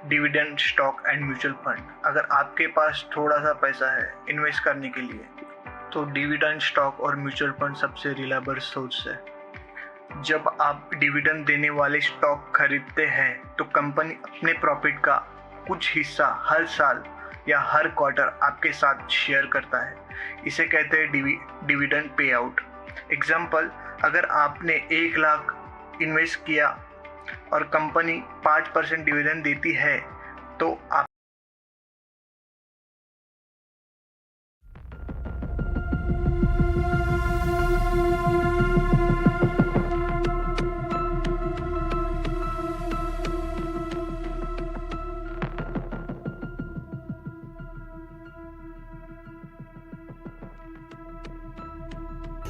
Dividend stock and mutual fund, अगर आपके पास थोड़ा सा पैसा है इन्वेस्ट करने के लिए, तो डिविडेंड स्टॉक और म्यूचुअल फंड सबसे रिलायबल सोर्स है। जब आप डिविडेंड देने वाले स्टॉक खरीदते हैं तो कंपनी अपने प्रॉफिट का कुछ हिस्सा हर साल या हर क्वार्टर आपके साथ शेयर करता है। इसे कहते हैं डिविडेंड पे आउट। एग्जाम्पल, अगर आपने 1 लाख इन्वेस्ट किया और कंपनी 5% डिविडेंड देती है तो आप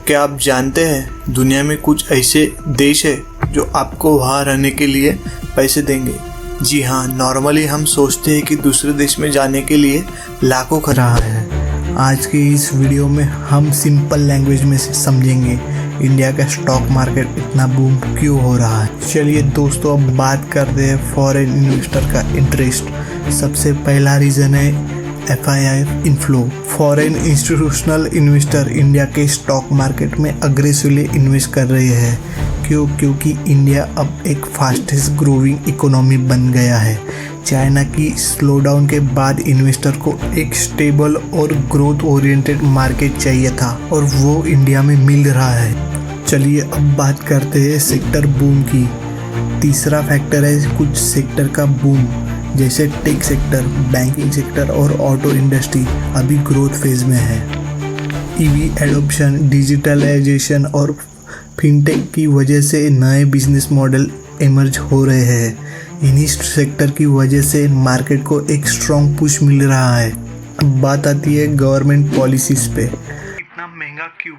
क्या आप जानते हैं दुनिया में कुछ ऐसे देश है जो आपको वहाँ रहने के लिए पैसे देंगे? जी हाँ, नॉर्मली हम सोचते हैं कि दूसरे देश में जाने के लिए लाखों खर्च रहा है। आज की इस वीडियो में हम सिंपल लैंग्वेज में समझेंगे इंडिया का स्टॉक मार्केट इतना बूम क्यों हो रहा है। चलिए दोस्तों, अब बात करते हैं फॉरेन इन्वेस्टर का इंटरेस्ट। सबसे पहला रीज़न है FII inflow. Foreign institutional investor India के स्टॉक मार्केट में अग्रेसिवली इन्वेस्ट कर रहे हैं। क्योंकि इंडिया अब एक फास्टेस्ट ग्रोइंग इकोनॉमी बन गया है। चाइना की स्लोडाउन के बाद इन्वेस्टर को एक स्टेबल और ग्रोथ ओरिएंटेड मार्केट चाहिए था और वो इंडिया में मिल रहा है। चलिए अब बात करते हैं सेक्टर बूम की। तीसरा फैक्टर है कुछ सेक्टर का बूम, जैसे टेक सेक्टर, बैंकिंग सेक्टर और ऑटो इंडस्ट्री अभी ग्रोथ फेज में है। ईवी एडॉप्शन, डिजिटलाइजेशन और फिनटेक की वजह से नए बिजनेस मॉडल इमर्ज हो रहे हैं। इन्हीं सेक्टर की वजह से मार्केट को एक स्ट्रॉन्ग पुश मिल रहा है। अब बात आती है गवर्नमेंट पॉलिसीज पे। इतना महंगा क्यों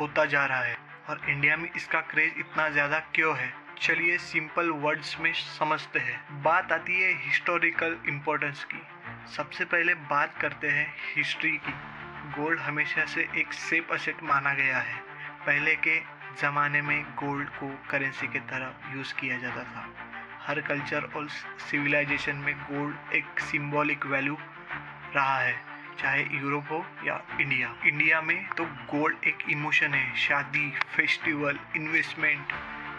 होता जा रहा है और इंडिया में इसका क्रेज इतना ज़्यादा क्यों है? चलिए सिंपल वर्ड्स में समझते हैं। बात आती है हिस्टोरिकल इम्पोर्टेंस की। सबसे पहले बात करते हैं हिस्ट्री की। गोल्ड हमेशा से एक सेफ असेट माना गया है। पहले के ज़माने में गोल्ड को करेंसी की तरह यूज़ किया जाता था। हर कल्चर और सिविलाइजेशन में गोल्ड एक सिंबॉलिक वैल्यू रहा है, चाहे यूरोप हो या इंडिया। इंडिया में तो गोल्ड एक इमोशन है। शादी, फेस्टिवल, इन्वेस्टमेंट,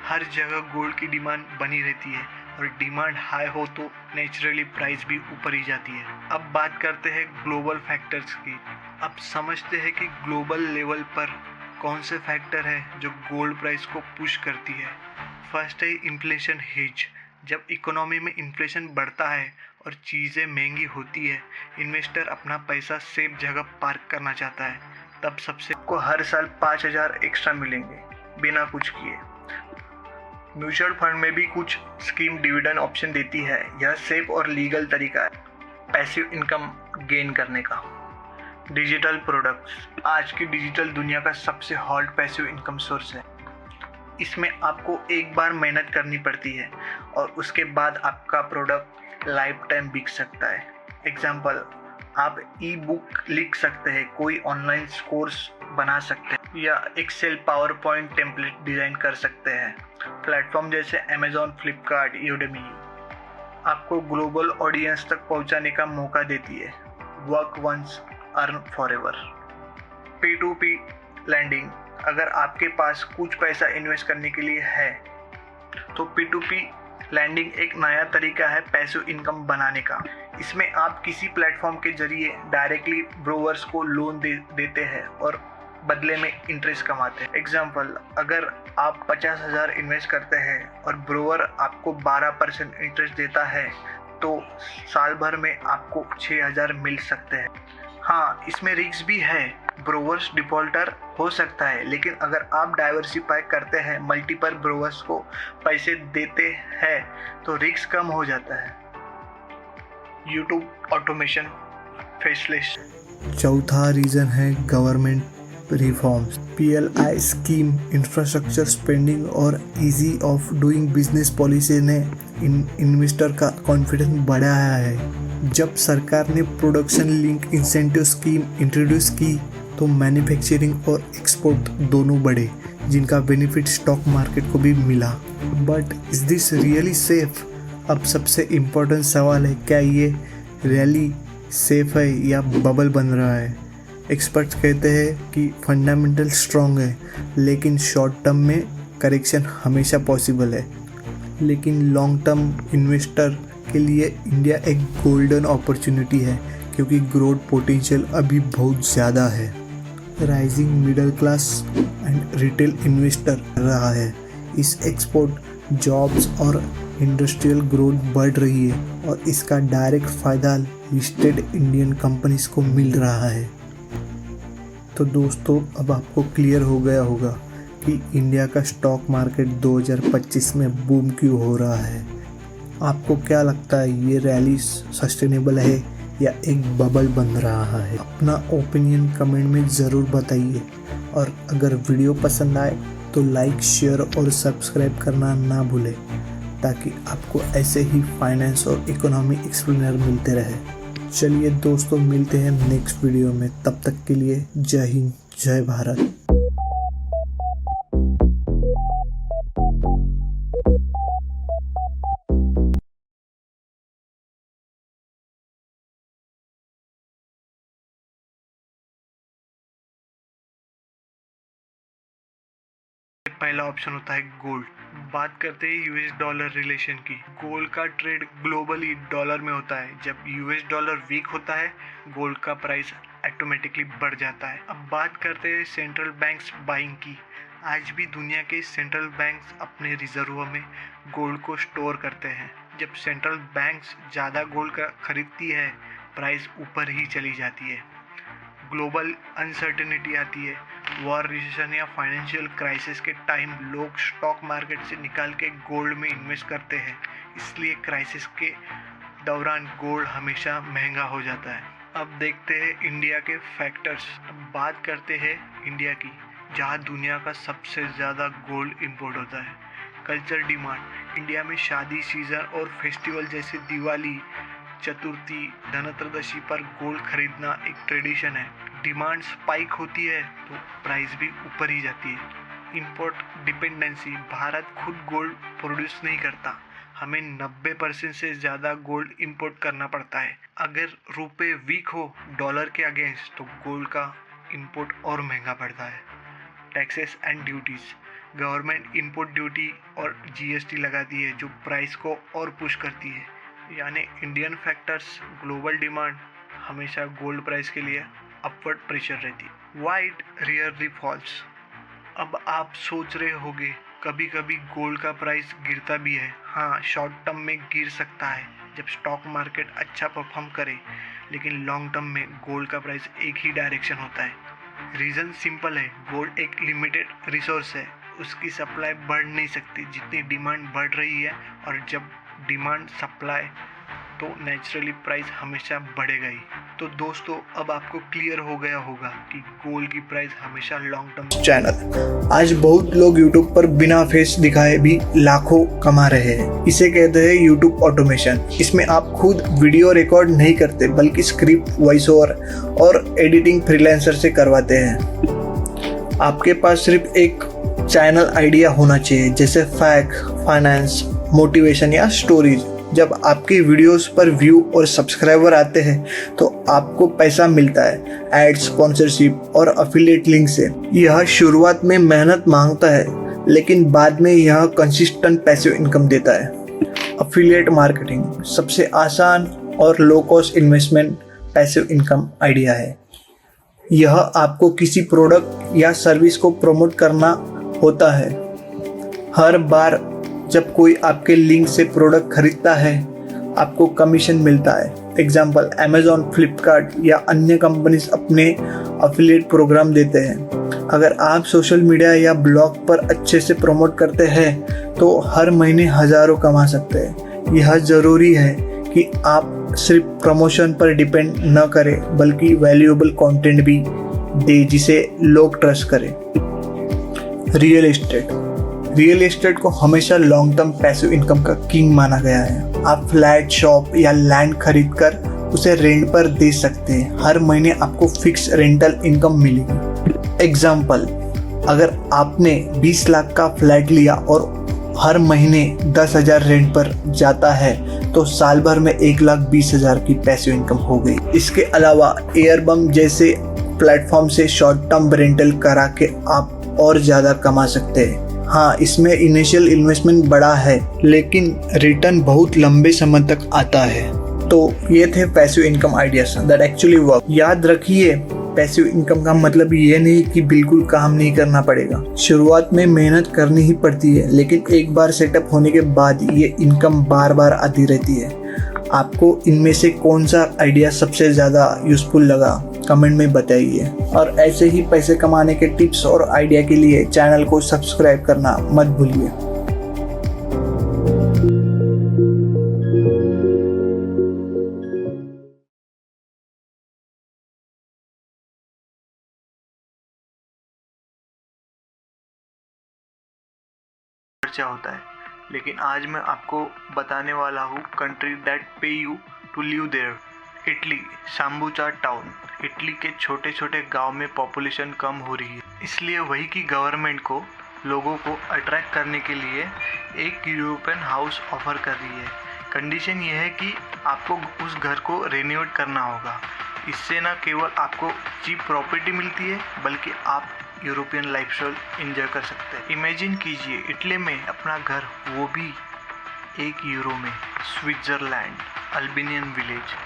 हर जगह गोल्ड की डिमांड बनी रहती है और डिमांड हाई हो तो नेचुरली प्राइस भी ऊपर ही जाती है। अब बात करते हैं ग्लोबल फैक्टर्स की। अब समझते हैं कि ग्लोबल लेवल पर कौन से फैक्टर है जो गोल्ड प्राइस को पुश करती है? फर्स्ट है इन्फ्लेशन हेज। जब इकोनॉमी में इन्फ्लेशन बढ़ता है और चीज़ें महंगी होती है, इन्वेस्टर अपना पैसा सेफ जगह पार्क करना चाहता है। तब सबसे को हर साल 5,000 एक्स्ट्रा मिलेंगे बिना कुछ किए। म्यूचुअल फंड में भी कुछ स्कीम डिविडेंड ऑप्शन देती है। यह सेफ और लीगल तरीका है पैसिव इनकम गेन करने का। डिजिटल प्रोडक्ट्स आज की डिजिटल दुनिया का सबसे हॉट पैसिव इनकम सोर्स है। इसमें आपको एक बार मेहनत करनी पड़ती है और उसके बाद आपका प्रोडक्ट लाइफ टाइम बिक सकता है। एग्जाम्पल, आप ई बुक लिख सकते हैं, कोई ऑनलाइन कोर्स बना सकते हैं या Excel PowerPoint template design कर सकते हैं। प्लेटफॉर्म जैसे अमेजॉन, फ्लिपकार्ट, यूडेमी आपको ग्लोबल ऑडियंस तक पहुंचाने का मौका देती है। Work once earn forever. P2P lending, अगर आपके पास कुछ पैसा इन्वेस्ट करने के लिए है तो P2P लैंडिंग एक नया तरीका है पैसिव इनकम बनाने का। इसमें आप किसी प्लेटफॉर्म के जरिए डायरेक्टली ब्रोवर्स को लोन देते हैं और बदले में इंटरेस्ट कमाते हैं। एग्जाम्पल, अगर आप 50,000 इन्वेस्ट करते हैं और ब्रोवर आपको 12% इंटरेस्ट देता है तो साल भर में आपको 6,000 मिल सकते हैं। हाँ, इसमें रिस्क भी है, ब्रोवर्स डिफॉल्टर हो सकता है, लेकिन अगर आप डाइवर्सिफाई करते हैं, मल्टीपल ब्रोवर्स को पैसे देते हैं तो रिस्क कम हो जाता है। YouTube automation faceless. चौथा रीज़न है government reforms. PLI scheme, infrastructure spending और easy of doing business policy ने इन्वेस्टर का कॉन्फिडेंस बढ़ाया है। जब सरकार ने production link incentive scheme introduce की तो मैन्युफैक्चरिंग और एक्सपोर्ट दोनों बढ़े, जिनका बेनिफिट स्टॉक मार्केट को भी मिला। But is this really safe? अब सबसे इम्पोर्टेंट सवाल है, क्या ये रियली सेफ है या बबल बन रहा है? एक्सपर्ट्स कहते हैं कि फंडामेंटल स्ट्रॉन्ग है, लेकिन शॉर्ट टर्म में करेक्शन हमेशा पॉसिबल है। लेकिन लॉन्ग टर्म इन्वेस्टर के लिए इंडिया एक गोल्डन अपॉर्चुनिटी है, क्योंकि ग्रोथ पोटेंशियल अभी बहुत ज़्यादा है। Rising middle class and retail investor रहा है। इस एक्सपोर्ट, जॉब्स और इंडस्ट्रियल ग्रोथ बढ़ रही है और इसका डायरेक्ट फ़ायदा लिस्टेड इंडियन कंपनीज को मिल रहा है। तो दोस्तों, अब आपको क्लियर हो गया होगा कि इंडिया का स्टॉक मार्केट 2025 में बूम क्यों हो रहा है। आपको क्या लगता है, ये रैली सस्टेनेबल है या एक बबल बन रहा है? अपना ओपिनियन कमेंट में ज़रूर बताइए और अगर वीडियो पसंद आए तो लाइक, शेयर और सब्सक्राइब करना ना भूलें, ताकि आपको ऐसे ही फाइनेंस और इकोनॉमी एक्सप्लेनर मिलते रहे। चलिए दोस्तों, मिलते हैं नेक्स्ट वीडियो में। तब तक के लिए जय हिंद, जय भारत। पहला ऑप्शन होता है गोल्ड। बात करते हैं यूएस डॉलर रिलेशन की। गोल्ड का ट्रेड ग्लोबली डॉलर में होता है। जब यूएस डॉलर वीक होता है, गोल्ड का प्राइस ऑटोमेटिकली बढ़ जाता है। अब बात करते हैं सेंट्रल बैंक्स बाइंग की। आज भी दुनिया के सेंट्रल बैंक्स अपने रिजर्व में गोल्ड को स्टोर करते हैं। जब सेंट्रल बैंक्स ज़्यादा गोल्ड का खरीदती है, प्राइस ऊपर ही चली जाती है। ग्लोबल अनसर्टेनिटी आती है। वॉर, रिसेशन या फाइनेंशियल क्राइसिस के टाइम लोग स्टॉक मार्केट से निकाल के गोल्ड में इन्वेस्ट करते हैं। इसलिए क्राइसिस के दौरान गोल्ड हमेशा महंगा हो जाता है। अब देखते हैं इंडिया के फैक्टर्स। अब बात करते हैं इंडिया की, जहां दुनिया का सबसे ज़्यादा गोल्ड इंपोर्ट होता है। Culture demand. इंडिया में शादी सीजन और फेस्टिवल जैसे दिवाली, चतुर्थी, धनत्रयोदशी पर गोल्ड खरीदना एक ट्रेडिशन है। डिमांड स्पाइक होती है तो प्राइस भी ऊपर ही जाती है। Import dependency. भारत खुद गोल्ड प्रोड्यूस नहीं करता, हमें 90% से ज़्यादा गोल्ड इंपोर्ट करना पड़ता है। अगर रुपए वीक हो डॉलर के अगेंस्ट तो गोल्ड का इंपोर्ट और महंगा पड़ता है। Taxes and duties. Government import duty और जीएसटी लगाती है जो प्राइस को और पुश करती है। यानी इंडियन फैक्टर्स, ग्लोबल डिमांड हमेशा गोल्ड प्राइस के लिए अपवर्ड प्रेशर रहती है। White rarely falls. अब आप सोच रहे होंगे कभी कभी गोल्ड का प्राइस गिरता भी है। हाँ, शॉर्ट टर्म में गिर सकता है जब स्टॉक मार्केट अच्छा परफॉर्म करे, लेकिन लॉन्ग टर्म में गोल्ड का प्राइस एक ही डायरेक्शन होता है। रीज़न सिंपल है, गोल्ड एक लिमिटेड रिसोर्स है, उसकी सप्लाई बढ़ नहीं सकती जितनी डिमांड बढ़ रही है, और जब डिमांड सप्लाई तो नेचुरली प्राइस हमेशा बढ़ेगा ही। तो दोस्तों, अब आपको क्लियर हो गया होगा कि गोल्ड की प्राइस हमेशा लॉन्ग टर्म। चैनल आज बहुत लोग YouTube पर बिना फेस दिखाए भी लाखों कमा रहे हैं। इसे कहते हैं YouTube ऑटोमेशन। इसमें आप खुद वीडियो रिकॉर्ड नहीं करते बल्कि स्क्रिप्ट, वॉइस ओवर और एडिटिंग फ्रीलांसर से करवाते हैं। आपके पास सिर्फ एक चैनल आइडिया होना चाहिए, जैसे फैक्ट, फाइनेंस, मोटिवेशन या स्टोरीज। जब आपकी वीडियोस पर व्यू और सब्सक्राइबर आते हैं तो आपको पैसा मिलता है एड्स, स्पॉन्सरशिप और अफिलिएट लिंक से। यह शुरुआत में मेहनत मांगता है, लेकिन बाद में यह कंसिस्टेंट पैसिव इनकम देता है। अफिलिएट मार्केटिंग सबसे आसान और low cost investment passive income idea है। यह आपको किसी प्रोडक्ट या सर्विस को प्रमोट करना होता है। हर बार जब कोई आपके लिंक से प्रोडक्ट खरीदता है, आपको कमीशन मिलता है। एग्जाम्पल, अमेजॉन, फ्लिपकार्ट या अन्य कंपनीज अपने अफिलिएट प्रोग्राम देते हैं। अगर आप सोशल मीडिया या ब्लॉग पर अच्छे से प्रमोट करते हैं तो हर महीने हज़ारों कमा सकते हैं। यह ज़रूरी है कि आप सिर्फ प्रमोशन पर डिपेंड न करें, बल्कि वैल्यूएबल कंटेंट भी दे जिसे लोग ट्रस्ट करें। रियल एस्टेट को हमेशा लॉन्ग टर्म पैसिव इनकम का किंग माना गया है। आप फ्लैट, शॉप या लैंड खरीदकर उसे रेंट पर दे सकते हैं। हर महीने आपको फिक्स रेंटल इनकम मिलेगी। एग्जाम्पल, अगर आपने 20 लाख का फ्लैट लिया और हर महीने 10,000 रेंट पर जाता है तो साल भर में 1,20,000 की पैसिव इनकम हो गई। इसके अलावा एयरबम जैसे प्लेटफॉर्म से शॉर्ट टर्म रेंटल करा के आप और ज़्यादा कमा सकते हैं। हाँ, इसमें इनिशियल इन्वेस्टमेंट बड़ा है, लेकिन रिटर्न बहुत लंबे समय तक आता है। तो ये थे passive income ideas that actually work. याद रखिए, पैसिव इनकम का मतलब ये नहीं कि बिल्कुल काम नहीं करना पड़ेगा। शुरुआत में मेहनत करनी ही पड़ती है, लेकिन एक बार सेटअप होने के बाद ये इनकम बार बार आती रहती है। आपको इनमें से कौन सा आइडिया सबसे ज़्यादा यूजफुल लगा, कमेंट में बताइए। और ऐसे ही पैसे कमाने के टिप्स और आइडिया के लिए चैनल को सब्सक्राइब करना मत भूलिए। खर्चा होता है, लेकिन आज मैं आपको बताने वाला हूँ country that pay you to live there. Italy, Sambuca town. Italy के छोटे छोटे गांव में पॉपुलेशन कम हो रही है, इसलिए वही की गवर्नमेंट को लोगों को अट्रैक्ट करने के लिए एक यूरोपियन हाउस ऑफर कर रही है। कंडीशन ये है कि आपको उस घर को रेनोवेट करना होगा। इससे न केवल आपको चीप प्रॉपर्टी मिलती है, बल्कि आप यूरोपियन लाइफस्टाइल एंजॉय कर सकते हैं। इमेजिन कीजिए इटली में अपना घर, वो भी €1 में। Switzerland, Albanian village.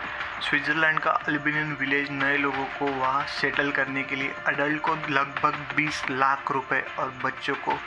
स्विट्ज़रलैंड का अल्बेनियन विलेज नए लोगों को वहाँ सेटल करने के लिए अडल्ट को लगभग 20 लाख रुपए और बच्चों को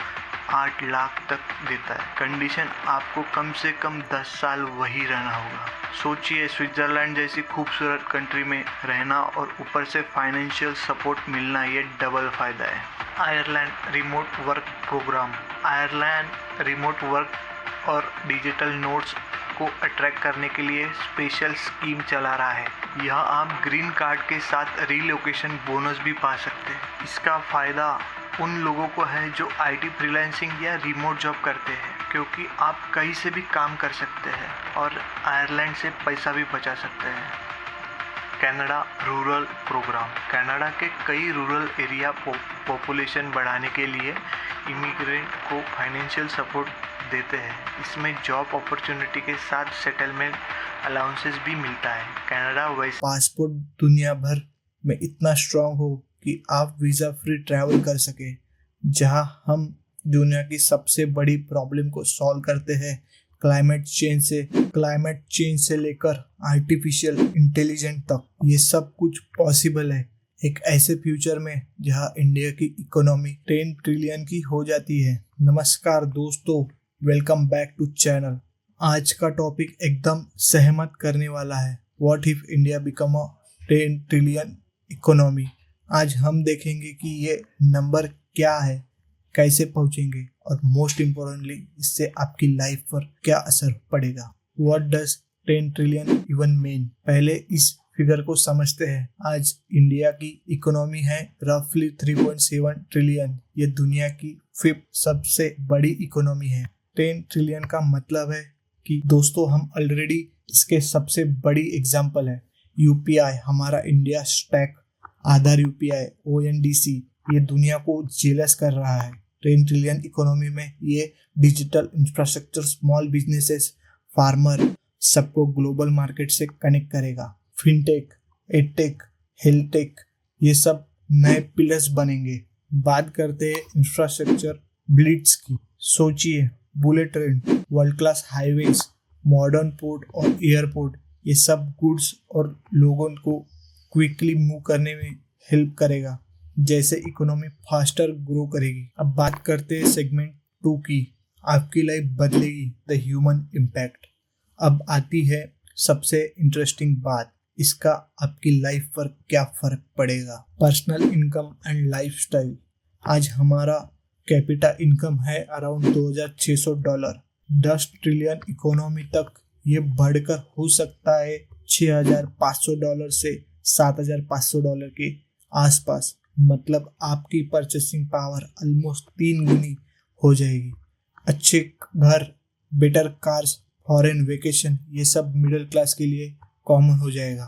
8 लाख तक देता है। कंडीशन, आपको कम से कम 10 साल वही रहना होगा। सोचिए, स्विट्ज़रलैंड जैसी खूबसूरत कंट्री में रहना और ऊपर से फाइनेंशियल सपोर्ट मिलना, ये डबल फ़ायदा है। Ireland remote work programme. Ireland remote work और डिजिटल नोड्स को अट्रैक्ट करने के लिए स्पेशल स्कीम चला रहा है। यहाँ आप ग्रीन कार्ड के साथ रीलोकेशन बोनस भी पा सकते हैं। इसका फ़ायदा उन लोगों को है जो IT फ्रीलांसिंग या रिमोट जॉब करते हैं, क्योंकि आप कहीं से भी काम कर सकते हैं और आयरलैंड से पैसा भी बचा सकते हैं। Canada rural programme. कनाडा के कई रूरल एरिया पॉपुलेशन बढ़ाने के लिए इमिग्रेंट को फाइनेंशियल सपोर्ट देते हैं। इसमें जॉब अपॉर्चुनिटी के साथ सेटलमेंट अलाउंसेस भी मिलता है। कनाडा वैसे पासपोर्ट दुनिया भर में इतना स्ट्रांग हो कि आप वीज़ा फ्री ट्रैवल कर सके। जहां हम दुनिया की सबसे बड़ी प्रॉब्लम को सॉल्व करते हैं, क्लाइमेट चेंज से लेकर आर्टिफिशियल इंटेलिजेंस तक, ये सब कुछ पॉसिबल है एक ऐसे फ्यूचर में जहां इंडिया की इकोनॉमी 10 ट्रिलियन की हो जाती है। नमस्कार दोस्तों, वेलकम बैक टू चैनल। आज का टॉपिक एकदम सहमत करने वाला है। What if India become a 10 trillion economy. आज हम देखेंगे कि ये नंबर क्या है, कैसे पहुंचेंगे और मोस्ट इम्पोर्टेंटली इससे आपकी लाइफ पर क्या असर पड़ेगा। What does 10 trillion even mean. पहले इस फिगर को समझते हैं। आज इंडिया की इकोनॉमी है रफली 3.7 ट्रिलियन। ये दुनिया की 5th सबसे बड़ी इकोनॉमी है। 10 ट्रिलियन का मतलब है कि दोस्तों हम ऑलरेडी इसके सबसे बड़ी एग्जांपल है यूपीआई, हमारा इंडिया स्टैक, आधार यूपीआई, ONDC, ये दुनिया को जेलस कर रहा है। 10 ट्रिलियन इकोनॉमी में ये digital infrastructure, small businesses, farmer सबको ग्लोबल मार्केट से कनेक्ट करेगा। फिनटेक, एडटेक, हेल्थटेक, ये सब नए पिलर्स बनेंगे। बात करते हैं इंफ्रास्ट्रक्चर ब्लिट्स की। सोचिए, bullet train, world class highways, modern port और एयरपोर्ट, ये सब गुड्स और लोगों को क्विकली मूव करने में हेल्प करेगा, जैसे इकोनॉमी फास्टर ग्रो करेगी। अब बात करते हैं सेगमेंट 2 की। आपकी लाइफ बदलेगी, द ह्यूमन इम्पैक्ट। अब आती है सबसे इंटरेस्टिंग बात, इसका आपकी लाइफ पर क्या फर्क पड़ेगा। Personal income and lifestyle. आज हमारा कैपिटा इनकम है अराउंड $2,600। 10 ट्रिलियन इकोनॉमी तक ये बढ़कर हो सकता है $6,500 से $7,500 के आसपास। मतलब आपकी परचेसिंग पावर ऑलमोस्ट 3 गुनी हो जाएगी। अच्छे घर, बेटर कार्स, फॉरेन वेकेशन, ये सब मिडिल क्लास के लिए कॉमन हो जाएगा।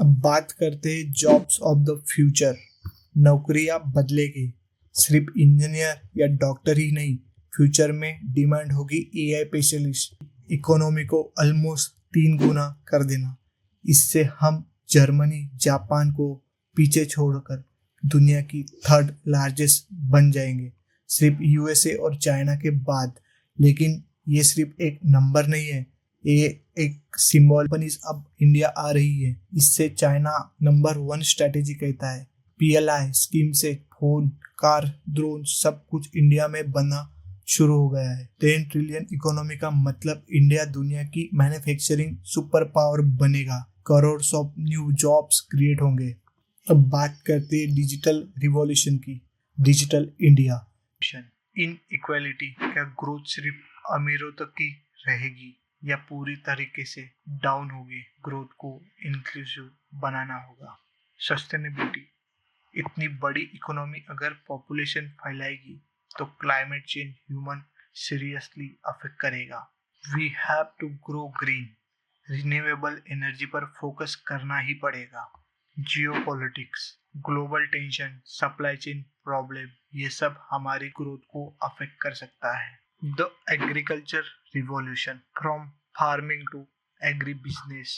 अब बात करते हैं जॉब्स ऑफ द फ्यूचर। नौकरियां बदलेगी, सिर्फ इंजीनियर या डॉक्टर ही नहीं, फ्यूचर में डिमांड होगी AI स्पेशलिस्ट। इकोनॉमी को ऑलमोस्ट 3 गुना कर देना। इससे हम जर्मनी, जापान को पीछे छोड़कर दुनिया की 3rd लार्जेस्ट बन जाएंगे, सिर्फ USA और चाइना के बाद। लेकिन ये सिर्फ एक नंबर नहीं है, ये एक सिंबल। अब इंडिया आ रही है, इससे चाइना नंबर 1 स्ट्रेटेजी कहता है। PLI स्कीम से फोन, कार, ड्रोन सब कुछ इंडिया में बनना शुरू हो गया है। 10 ट्रिलियन इकोनॉमी का मतलब इंडिया दुनिया की मैन्युफैक्चरिंग सुपर पावर बनेगा। Crore of new jobs create होंगे। अब बात करते हैं डिजिटल रिवॉल्यूशन की। Digital India. इनइक्वालिटी, क्या ग्रोथ सिर्फ अमीरों तक की रहेगी या पूरी तरीके से डाउन होगी। ग्रोथ को इंक्लूसिव बनाना होगा। सस्टेनेबिलिटी, इतनी बड़ी इकोनॉमी अगर पॉपुलेशन फैलाएगी तो climate change human seriously affect करेगा। We have to grow green, renewable energy पर फोकस करना ही पड़ेगा। Geopolitics, global tension, supply chain problem, ये सब हमारी ग्रोथ को अफेक्ट कर सकता है। The agriculture revolution, from farming to agribusiness,